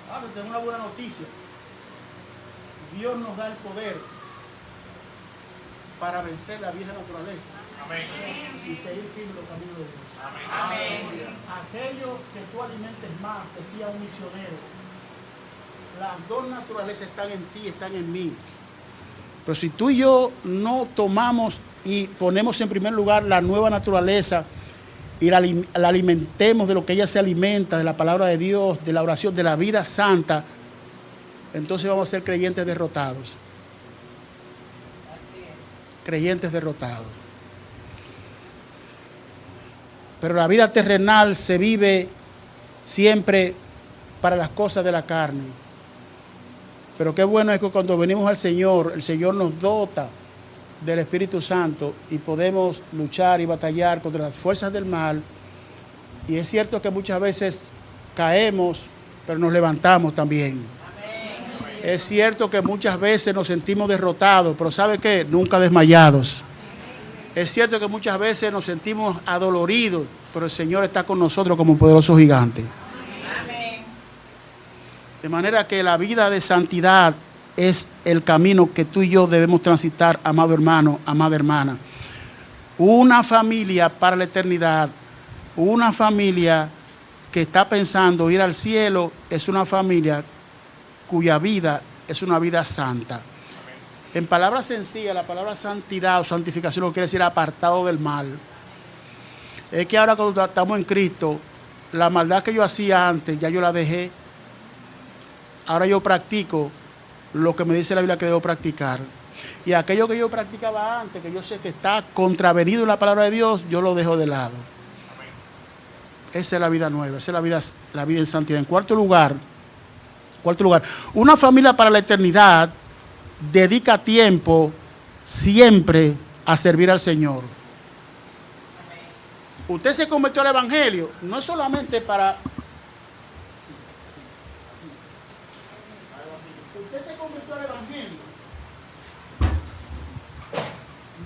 Ahora tengo una buena noticia. Dios nos da el poder para vencer la vieja naturaleza. Amén. Y seguir firme los caminos de Dios. Amén. Aquello que tú alimentes más, decía un misionero, las dos naturalezas están en ti, están en mí. Pero si tú y yo no tomamos y ponemos en primer lugar la nueva naturaleza y la alimentemos de lo que ella se alimenta, de la palabra de Dios, de la oración, de la vida santa, entonces vamos a ser creyentes derrotados. Así es. Creyentes derrotados. Pero la vida terrenal se vive siempre para las cosas de la carne. Pero qué bueno es que cuando venimos al Señor, el Señor nos dota del Espíritu Santo y podemos luchar y batallar contra las fuerzas del mal. Y es cierto que muchas veces caemos, pero nos levantamos también. Amén. Es cierto que muchas veces nos sentimos derrotados, pero ¿sabe qué? Nunca desmayados. Es cierto que muchas veces nos sentimos adoloridos, pero el Señor está con nosotros como un poderoso gigante. Amén. De manera que la vida de santidad es el camino que tú y yo debemos transitar, amado hermano, amada hermana. Una familia para la eternidad, una familia que está pensando ir al cielo, es una familia cuya vida es una vida santa. En palabras sencillas, la palabra santidad o santificación no quiere decir apartado del mal. Es que ahora cuando estamos en Cristo, la maldad que yo hacía antes, ya yo la dejé. Ahora yo practico lo que me dice la Biblia que debo practicar. Y aquello que yo practicaba antes, que yo sé que está contravenido en la palabra de Dios, yo lo dejo de lado. Esa es la vida nueva, esa es la vida en santidad. En cuarto lugar, una familia para la eternidad dedica tiempo siempre a servir al Señor. Usted se convirtió al Evangelio, no es solamente para... Usted se convirtió al Evangelio,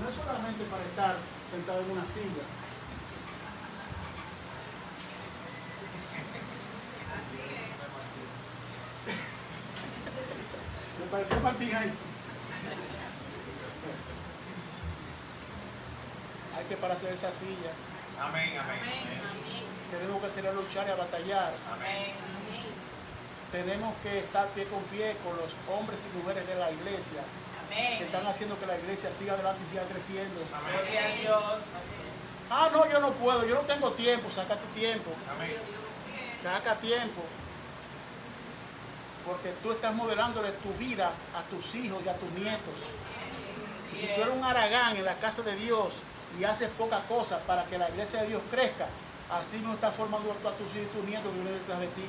no es solamente para estar sentado en una silla. Me pareció Martín ahí. Hay que pararse de esa silla. Amén, amén. Tenemos que salir a luchar y a batallar. Amén. Tenemos que estar pie con pie con los hombres y mujeres de la iglesia. Amén. Que están haciendo que la iglesia siga adelante y siga creciendo. Gloria a Dios. Ah, no, yo no puedo, yo no tengo tiempo. Saca tu tiempo. Amén. Saca tiempo. Porque tú estás modelándole tu vida a tus hijos y a tus nietos. Y si tú eres un haragán en la casa de Dios y haces poca cosa para que la iglesia de Dios crezca, así no estás formando a tus hijos y tus nietos que vienen detrás de ti.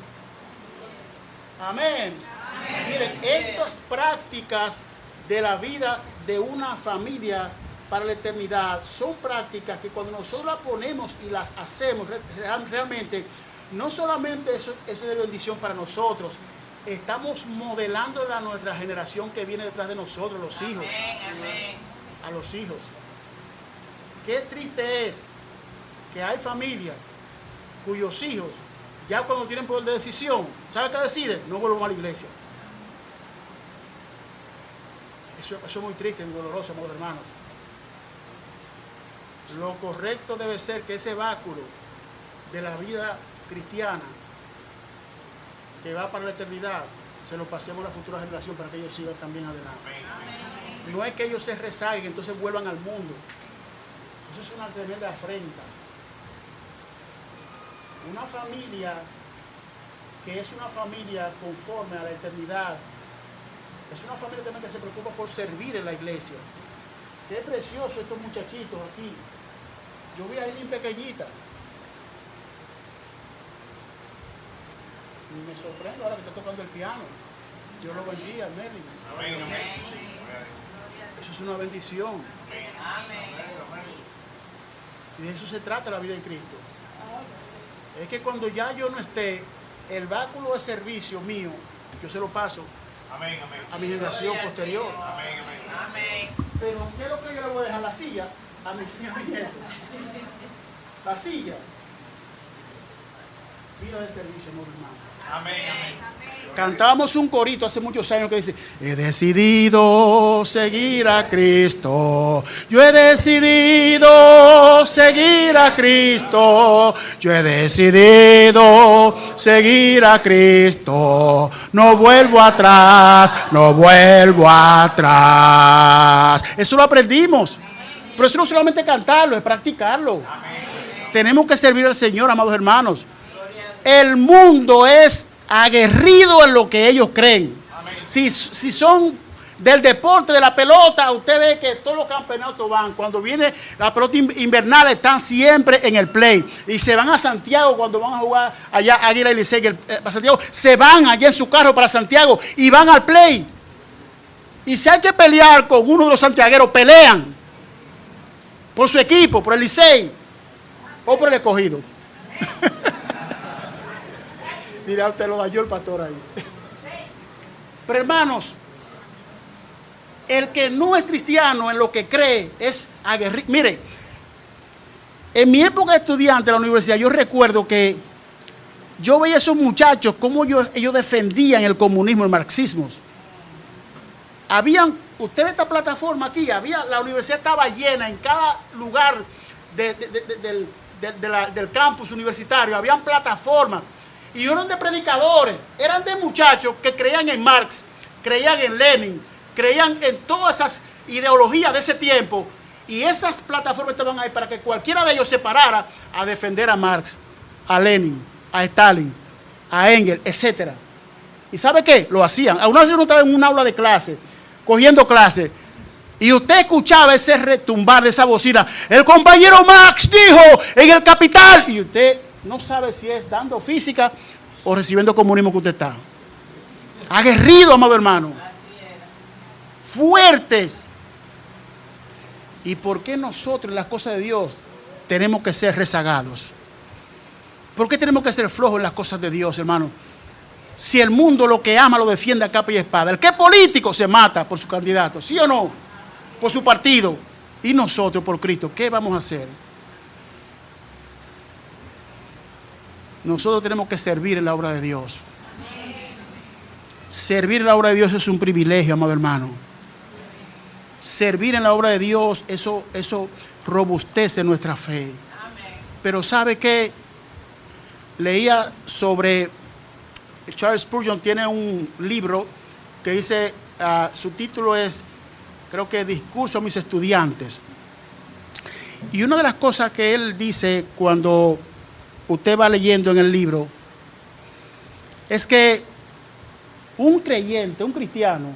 Amén. Amén. Miren, estas prácticas de la vida de una familia para la eternidad son prácticas que cuando nosotros las ponemos y las hacemos realmente, no solamente eso es de bendición para nosotros, estamos modelando a nuestra generación que viene detrás de nosotros, los hijos. Amén. A los hijos. Qué triste es que hay familias cuyos hijos, ya cuando tienen poder de decisión, ¿sabe qué deciden? No vuelvan a la iglesia. Eso es muy triste y muy doloroso, amados hermanos. Lo correcto debe ser que ese báculo de la vida cristiana que va para la eternidad, se lo pasemos a la futura generación para que ellos sigan también adelante. Amén. No es que ellos se rezaguen, entonces vuelvan al mundo. Eso es una tremenda afrenta. Una familia que es una familia conforme a la eternidad, es una familia también que se preocupa por servir en la iglesia. Qué precioso estos muchachitos aquí. Yo vi a Eileen pequeñita. Y me sorprendo ahora que está tocando el piano. Dios lo bendiga, Merlin. Amén, amén. Eso es una bendición. Amén. Y de eso se trata la vida en Cristo. Es que cuando ya yo no esté, el báculo de servicio mío, yo se lo paso Amén, amén. a mi generación posterior. Amén, amén. Pero ¿qué es lo que yo le voy a dejar? La silla a mi nieto. La silla. Vida de servicio, no hermano. Amén, amén. Cantábamos un corito hace muchos años que dice: he decidido seguir a Cristo, yo he decidido seguir a Cristo, yo he decidido seguir a Cristo, no vuelvo atrás, no vuelvo atrás. Eso lo aprendimos, pero eso no solamente cantarlo, es practicarlo. Tenemos que servir al Señor, amados hermanos. El mundo es aguerrido en lo que ellos creen. Si son del deporte de la pelota, usted ve que todos los campeonatos van. Cuando viene la pelota invernal, están siempre en el play. Y se van a Santiago cuando van a jugar allá Águila y Licey para Santiago. Se van allá en su carro para Santiago y van al play. Y si hay que pelear con uno de los santiagueros, pelean por su equipo, por el Licey o por el Escogido. Dirá usted, lo dañó el pastor ahí. Pero hermanos, el que no es cristiano en lo que cree es aguerrido. Mire, en mi época de estudiante en la universidad, yo recuerdo que yo veía a esos muchachos cómo ellos defendían el comunismo, el marxismo. Usted ve esta plataforma aquí, la universidad estaba llena en cada lugar del campus universitario, habían plataformas. Y no eran de predicadores, eran de muchachos que creían en Marx, creían en Lenin, creían en todas esas ideologías de ese tiempo, y esas plataformas estaban ahí para que cualquiera de ellos se parara a defender a Marx, a Lenin, a Stalin, a Engels, etc. ¿Y sabe qué? Lo hacían. A una vez uno estaba en un aula de clase, cogiendo clase, y usted escuchaba ese retumbar de esa bocina. El compañero Marx dijo en El Capital. Y usted no sabe si es dando física o recibiendo comunismo que usted está. Aguerrido, amado hermano. Fuertes. ¿Y por qué nosotros en las cosas de Dios tenemos que ser rezagados? ¿Por qué tenemos que ser flojos en las cosas de Dios, hermano? Si el mundo lo que ama lo defiende a capa y espada. El que es político se mata por su candidato, ¿sí o no? Por su partido. Y nosotros por Cristo, ¿qué vamos a hacer? Nosotros tenemos que servir en la obra de Dios. Servir en la obra de Dios es un privilegio, amado hermano. Servir en la obra de Dios, eso robustece nuestra fe. Pero ¿sabe qué? Leía sobre Charles Spurgeon, tiene un libro que dice, su título es, creo que Discurso a mis estudiantes. Y una de las cosas que él dice cuando usted va leyendo en el libro es que un creyente, un cristiano,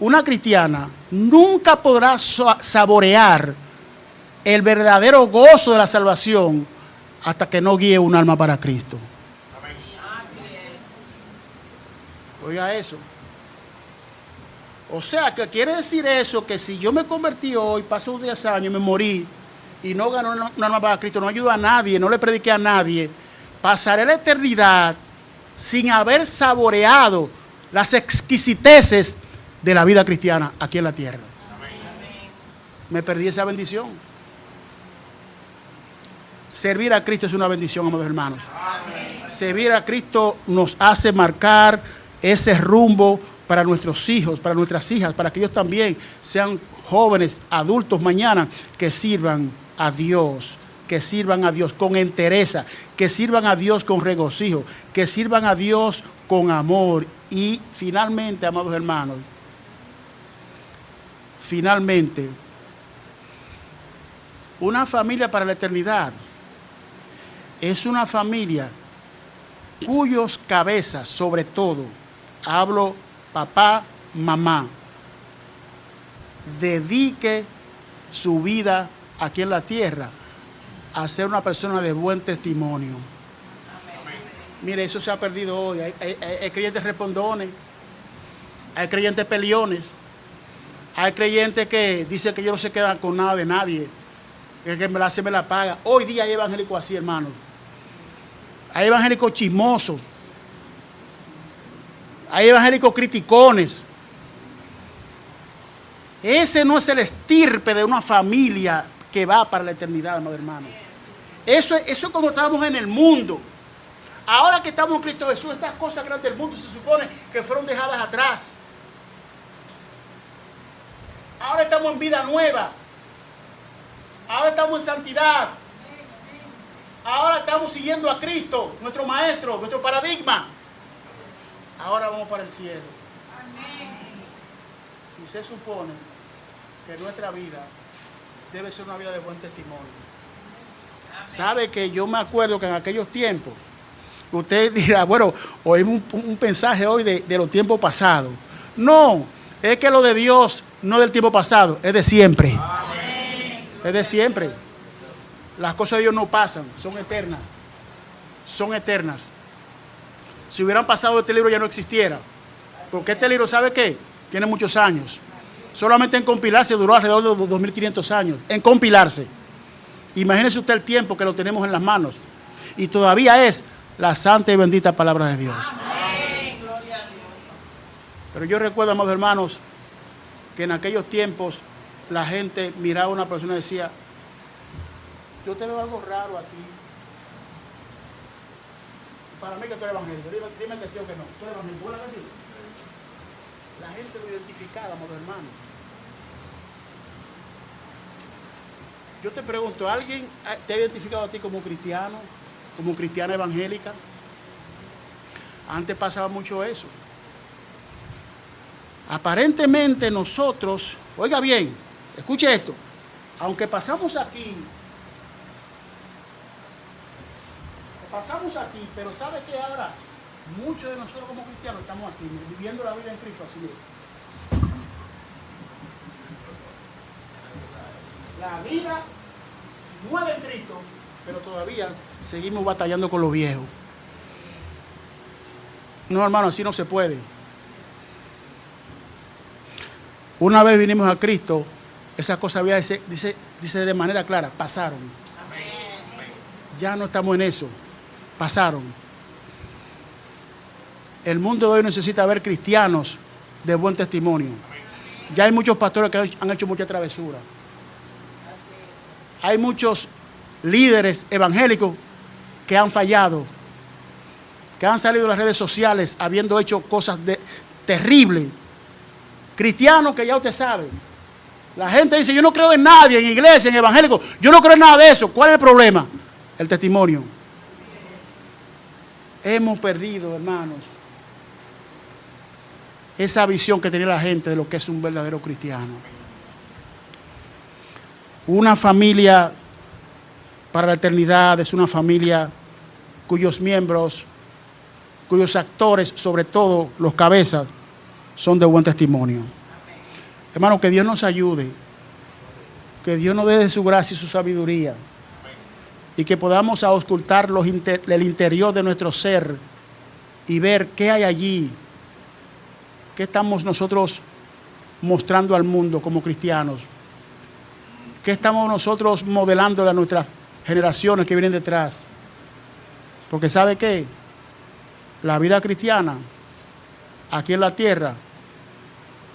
una cristiana nunca podrá saborear el verdadero gozo de la salvación hasta que no guíe un alma para Cristo. Amén. Oiga eso. O sea, que quiere decir eso, que si yo me convertí hoy, paso 10 años y me morí y no ganó un alma para Cristo, no ayudo a nadie, no le prediqué a nadie, pasaré la eternidad sin haber saboreado las exquisiteces de la vida cristiana aquí en la tierra. Me perdí esa bendición. Servir a Cristo es una bendición, amados hermanos. Servir a Cristo nos hace marcar ese rumbo para nuestros hijos, para nuestras hijas, para que ellos también sean jóvenes, adultos mañana, que sirvan a Dios con entereza, que sirvan a Dios con regocijo, que sirvan a Dios con amor. Y finalmente, amados hermanos, finalmente, una familia para la eternidad es una familia cuyos cabezas, sobre todo, hablo papá, mamá, dedique su vida aquí en la tierra a ser una persona de buen testimonio. Mire, eso se ha perdido hoy. Hay creyentes respondones, hay creyentes peleones, hay creyentes que dicen que ellos no se quedan con nada de nadie, que se me la paga. Hoy día hay evangélicos así, hermanos. Hay evangélicos chismosos, hay evangélicos criticones. Ese no es el estirpe de una familia que va para la eternidad, amado hermano. Eso es cuando estábamos en el mundo. Ahora que estamos en Cristo Jesús, estas cosas grandes del mundo se supone que fueron dejadas atrás. Ahora estamos en vida nueva. Ahora estamos en santidad. Ahora estamos siguiendo a Cristo, nuestro maestro, nuestro paradigma. Ahora vamos para el cielo. Y se supone que nuestra vida debe ser una vida de buen testimonio. Sabe que yo me acuerdo que en aquellos tiempos, usted dirá, bueno, oímos un mensaje hoy de los tiempos pasados. No, es que lo de Dios no es del tiempo pasado, es de siempre. Amén. Es de siempre. Las cosas de Dios no pasan, son eternas. Son eternas. Si hubieran pasado, este libro ya no existiera. Porque este libro, ¿sabe qué? Tiene muchos años. Solamente en compilarse duró alrededor de 2.500 años. En compilarse. Imagínese usted el tiempo que lo tenemos en las manos. Y todavía es la santa y bendita palabra de Dios. Amén. Gloria a Dios. Pero yo recuerdo, amados hermanos, que en aquellos tiempos la gente miraba a una persona y decía, yo te veo algo raro aquí. Para mí que tú eres evangélico. Dime que sí o que no. ¿Tú eres evangélico? ¿Verdad que sí? La gente lo identificaba, amados hermanos. Yo te pregunto, ¿alguien te ha identificado a ti como cristiano? Como cristiana evangélica? Antes pasaba mucho eso. Aparentemente nosotros, oiga bien, escuche esto, aunque pasamos aquí, pero ¿sabe qué ahora? Muchos de nosotros como cristianos estamos así, viviendo la vida en Cristo así. La vida nueva en Cristo, pero todavía seguimos batallando con lo viejo. No, hermano, así no se puede. Una vez vinimos a Cristo, esas cosas había dice de manera clara, pasaron. Ya no estamos en eso, pasaron. El mundo de hoy necesita ver cristianos de buen testimonio. Ya hay muchos pastores que han hecho mucha travesura. Hay muchos líderes evangélicos que han fallado, que han salido de las redes sociales habiendo hecho cosas terribles. Cristianos que ya usted sabe. La gente dice, yo no creo en nadie, en iglesia, en evangélico. Yo no creo en nada de eso. ¿Cuál es el problema? El testimonio. Hemos perdido, hermanos, esa visión que tenía la gente de lo que es un verdadero cristiano. Una familia para la eternidad es una familia cuyos miembros, cuyos actores, sobre todo los cabezas, son de buen testimonio. Hermano, que Dios nos ayude, que Dios nos dé de su gracia y su sabiduría, y que podamos auscultar el interior de nuestro ser y ver qué hay allí, qué estamos nosotros mostrando al mundo como cristianos, qué estamos nosotros modelando a nuestras generaciones que vienen detrás. Porque ¿sabe qué? La vida cristiana aquí en la tierra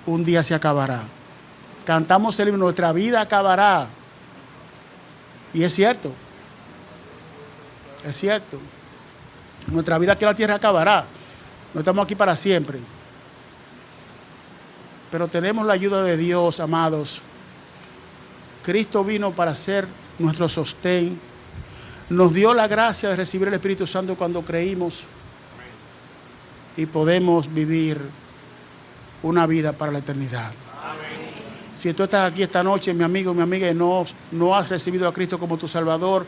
un día se acabará. Cantamos el himno, nuestra vida acabará. Y es cierto. Es cierto. Nuestra vida aquí en la tierra acabará. No estamos aquí para siempre. Pero tenemos la ayuda de Dios, amados. Cristo vino para ser nuestro sostén. Nos dio la gracia de recibir el Espíritu Santo cuando creímos. Y podemos vivir una vida para la eternidad. Amén. Si tú estás aquí esta noche, mi amigo, mi amiga, y no has recibido a Cristo como tu Salvador,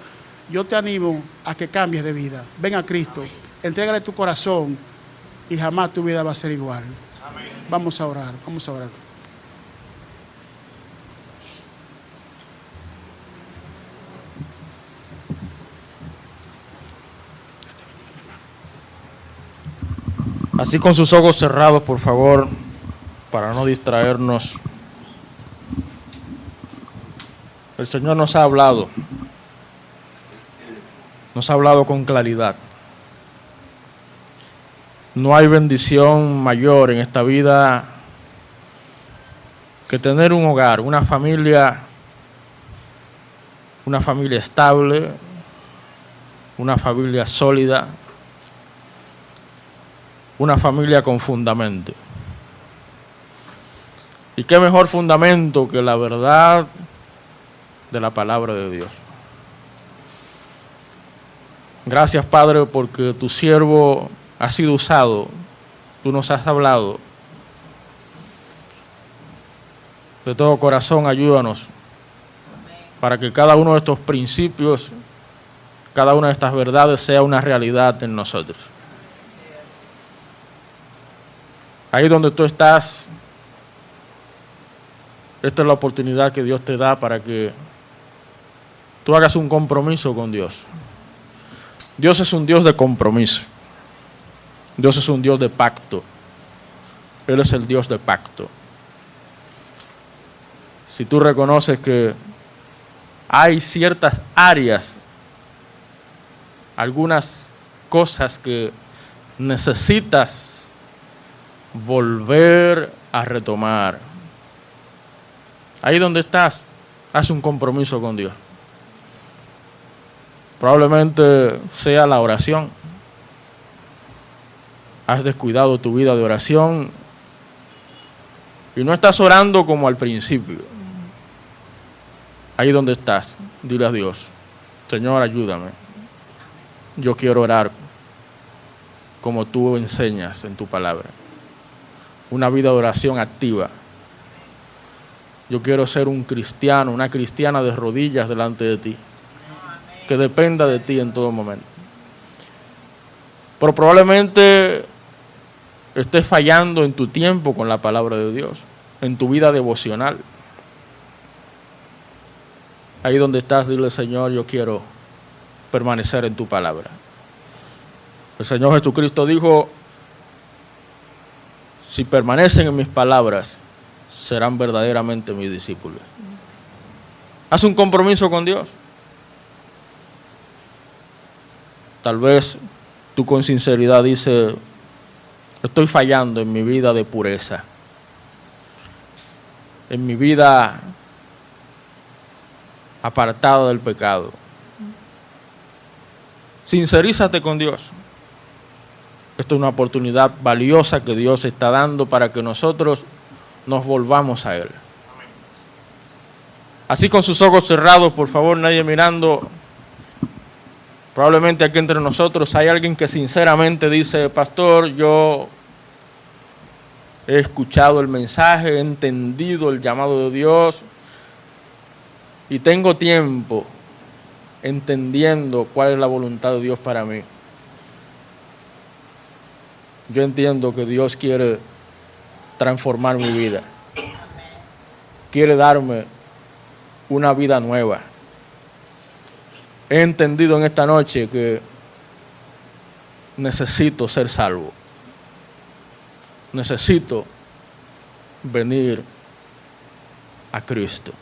yo te animo a que cambies de vida. Ven a Cristo, entrégale tu corazón y jamás tu vida va a ser igual. Amén. Vamos a orar, vamos a orar. Así con sus ojos cerrados, por favor, para no distraernos. El Señor nos ha hablado con claridad. No hay bendición mayor en esta vida que tener un hogar, una familia estable, una familia sólida, una familia con fundamento. ¿Y qué mejor fundamento que la verdad de la palabra de Dios? Gracias, Padre, porque tu siervo ha sido usado. Tú nos has hablado. De todo corazón, ayúdanos para que cada uno de estos principios, cada una de estas verdades sea una realidad en nosotros. Ahí donde tú estás, esta es la oportunidad que Dios te da para que tú hagas un compromiso con Dios. Dios es un Dios de compromiso. Dios es un Dios de pacto. Él es el Dios de pacto. Si tú reconoces que hay ciertas áreas, algunas cosas que necesitas volver a retomar, ahí donde estás, haz un compromiso con Dios. Probablemente sea la oración. Has descuidado tu vida de oración y no estás orando como al principio. Ahí donde estás, dile a Dios: Señor, ayúdame. Yo quiero orar como tú enseñas en tu palabra. una vida de oración activa. Yo quiero ser un cristiano, una cristiana de rodillas delante de ti, que dependa de ti en todo momento. Pero probablemente estés fallando en tu tiempo con la palabra de Dios, en tu vida devocional. Ahí donde estás, dile: Señor, yo quiero permanecer en tu palabra. El Señor Jesucristo dijo: si permanecen en mis palabras, serán verdaderamente mis discípulos. Haz un compromiso con Dios. Tal vez tú con sinceridad dices: estoy fallando en mi vida de pureza, en mi vida apartada del pecado. Sincerízate con Dios. Esta es una oportunidad valiosa que Dios está dando para que nosotros nos volvamos a Él. Así, con sus ojos cerrados, por favor, nadie mirando. Probablemente aquí entre nosotros hay alguien que sinceramente dice: pastor, yo he escuchado el mensaje, he entendido el llamado de Dios y tengo tiempo entendiendo cuál es la voluntad de Dios para mí. Yo entiendo que Dios quiere transformar mi vida. Quiere darme una vida nueva. He entendido en esta noche que necesito ser salvo. Necesito venir a Cristo.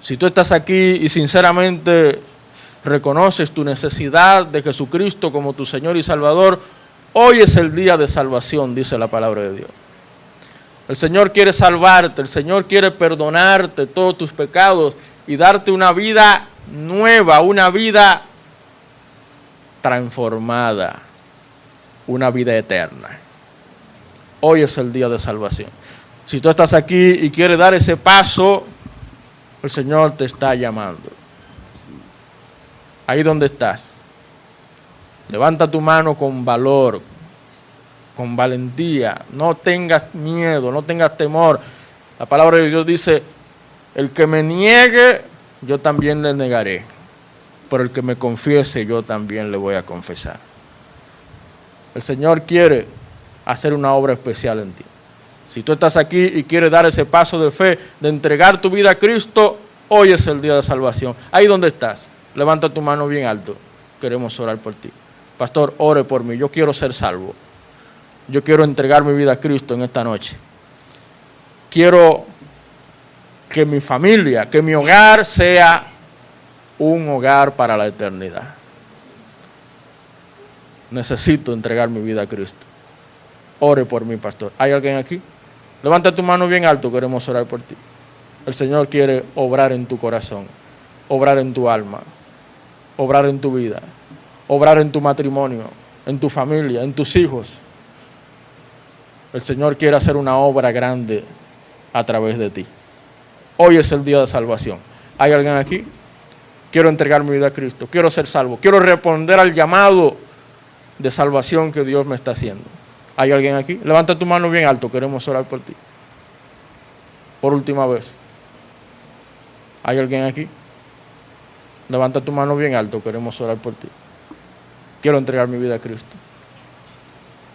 Si tú estás aquí y sinceramente reconoces tu necesidad de Jesucristo como tu Señor y Salvador, hoy es el día de salvación, dice la palabra de Dios. El Señor quiere salvarte, el Señor quiere perdonarte todos tus pecados y darte una vida nueva, una vida transformada, una vida eterna. Hoy es el día de salvación. Si tú estás aquí y quieres dar ese paso, el Señor te está llamando. Ahí donde estás, levanta tu mano con valor, con valentía. No tengas miedo, no tengas temor. La palabra de Dios dice: el que me niegue, yo también le negaré. Pero el que me confiese, yo también le voy a confesar. El Señor quiere hacer una obra especial en ti. Si tú estás aquí y quieres dar ese paso de fe, de entregar tu vida a Cristo, hoy es el día de salvación. Ahí donde estás, levanta tu mano bien alto. Queremos orar por ti. Pastor, ore por mí. Yo quiero ser salvo. Yo quiero entregar mi vida a Cristo en esta noche. Quiero que mi familia, que mi hogar sea un hogar para la eternidad. Necesito entregar mi vida a Cristo. Ore por mí, pastor. ¿Hay alguien aquí? Levanta tu mano bien alto, queremos orar por ti. El Señor quiere obrar en tu corazón, obrar en tu alma, obrar en tu vida, obrar en tu matrimonio, en tu familia, en tus hijos. El Señor quiere hacer una obra grande a través de ti. Hoy es el día de salvación. ¿Hay alguien aquí? Quiero entregar mi vida a Cristo, quiero ser salvo, quiero responder al llamado de salvación que Dios me está haciendo. ¿Hay alguien aquí? Levanta tu mano bien alto, queremos orar por ti. Por última vez. ¿Hay alguien aquí? Levanta tu mano bien alto, queremos orar por ti. Quiero entregar mi vida a Cristo.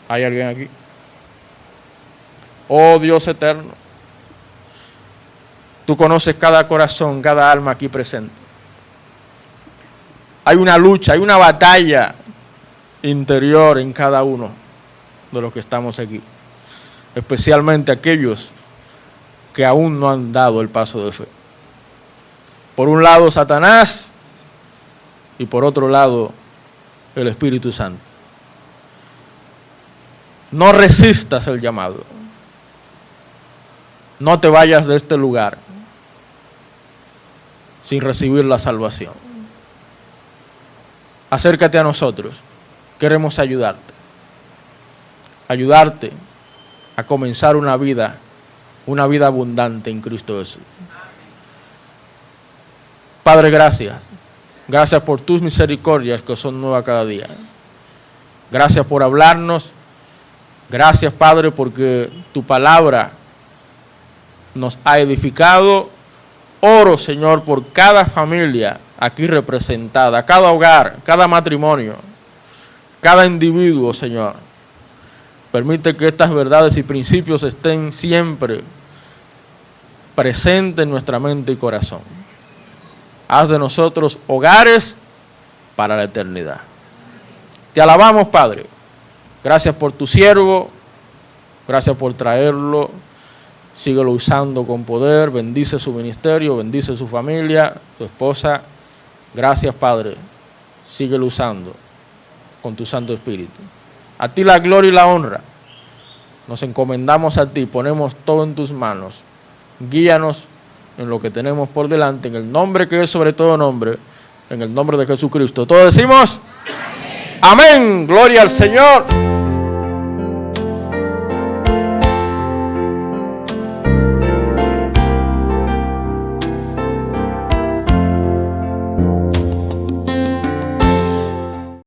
¿Hay alguien aquí? Oh Dios eterno, tú conoces cada corazón, cada alma aquí presente. Hay una lucha, hay una batalla interior en cada uno de los que estamos aquí, especialmente aquellos que aún no han dado el paso de fe. Por un lado Satanás y por otro lado el Espíritu Santo. No resistas el llamado. No te vayas de este lugar sin recibir la salvación. Acércate a nosotros. Queremos ayudarte. Ayudarte a comenzar una vida abundante en Cristo Jesús. Padre, gracias. Gracias por tus misericordias que son nuevas cada día. Gracias por hablarnos. Gracias, Padre, porque tu palabra nos ha edificado. Oro, Señor, por cada familia aquí representada, cada hogar, cada matrimonio, cada individuo, Señor. Permite que estas verdades y principios estén siempre presentes en nuestra mente y corazón. Haz de nosotros hogares para la eternidad. Te alabamos, Padre. Gracias por tu siervo. Gracias por traerlo. Síguelo usando con poder. Bendice su ministerio, bendice su familia, su esposa. Gracias, Padre. Síguelo usando con tu Santo Espíritu. A ti la gloria y la honra. Nos encomendamos a ti, ponemos todo en tus manos. Guíanos en lo que tenemos por delante, en el nombre que es sobre todo nombre, en el nombre de Jesucristo. Todos decimos, amén. Gloria al Señor.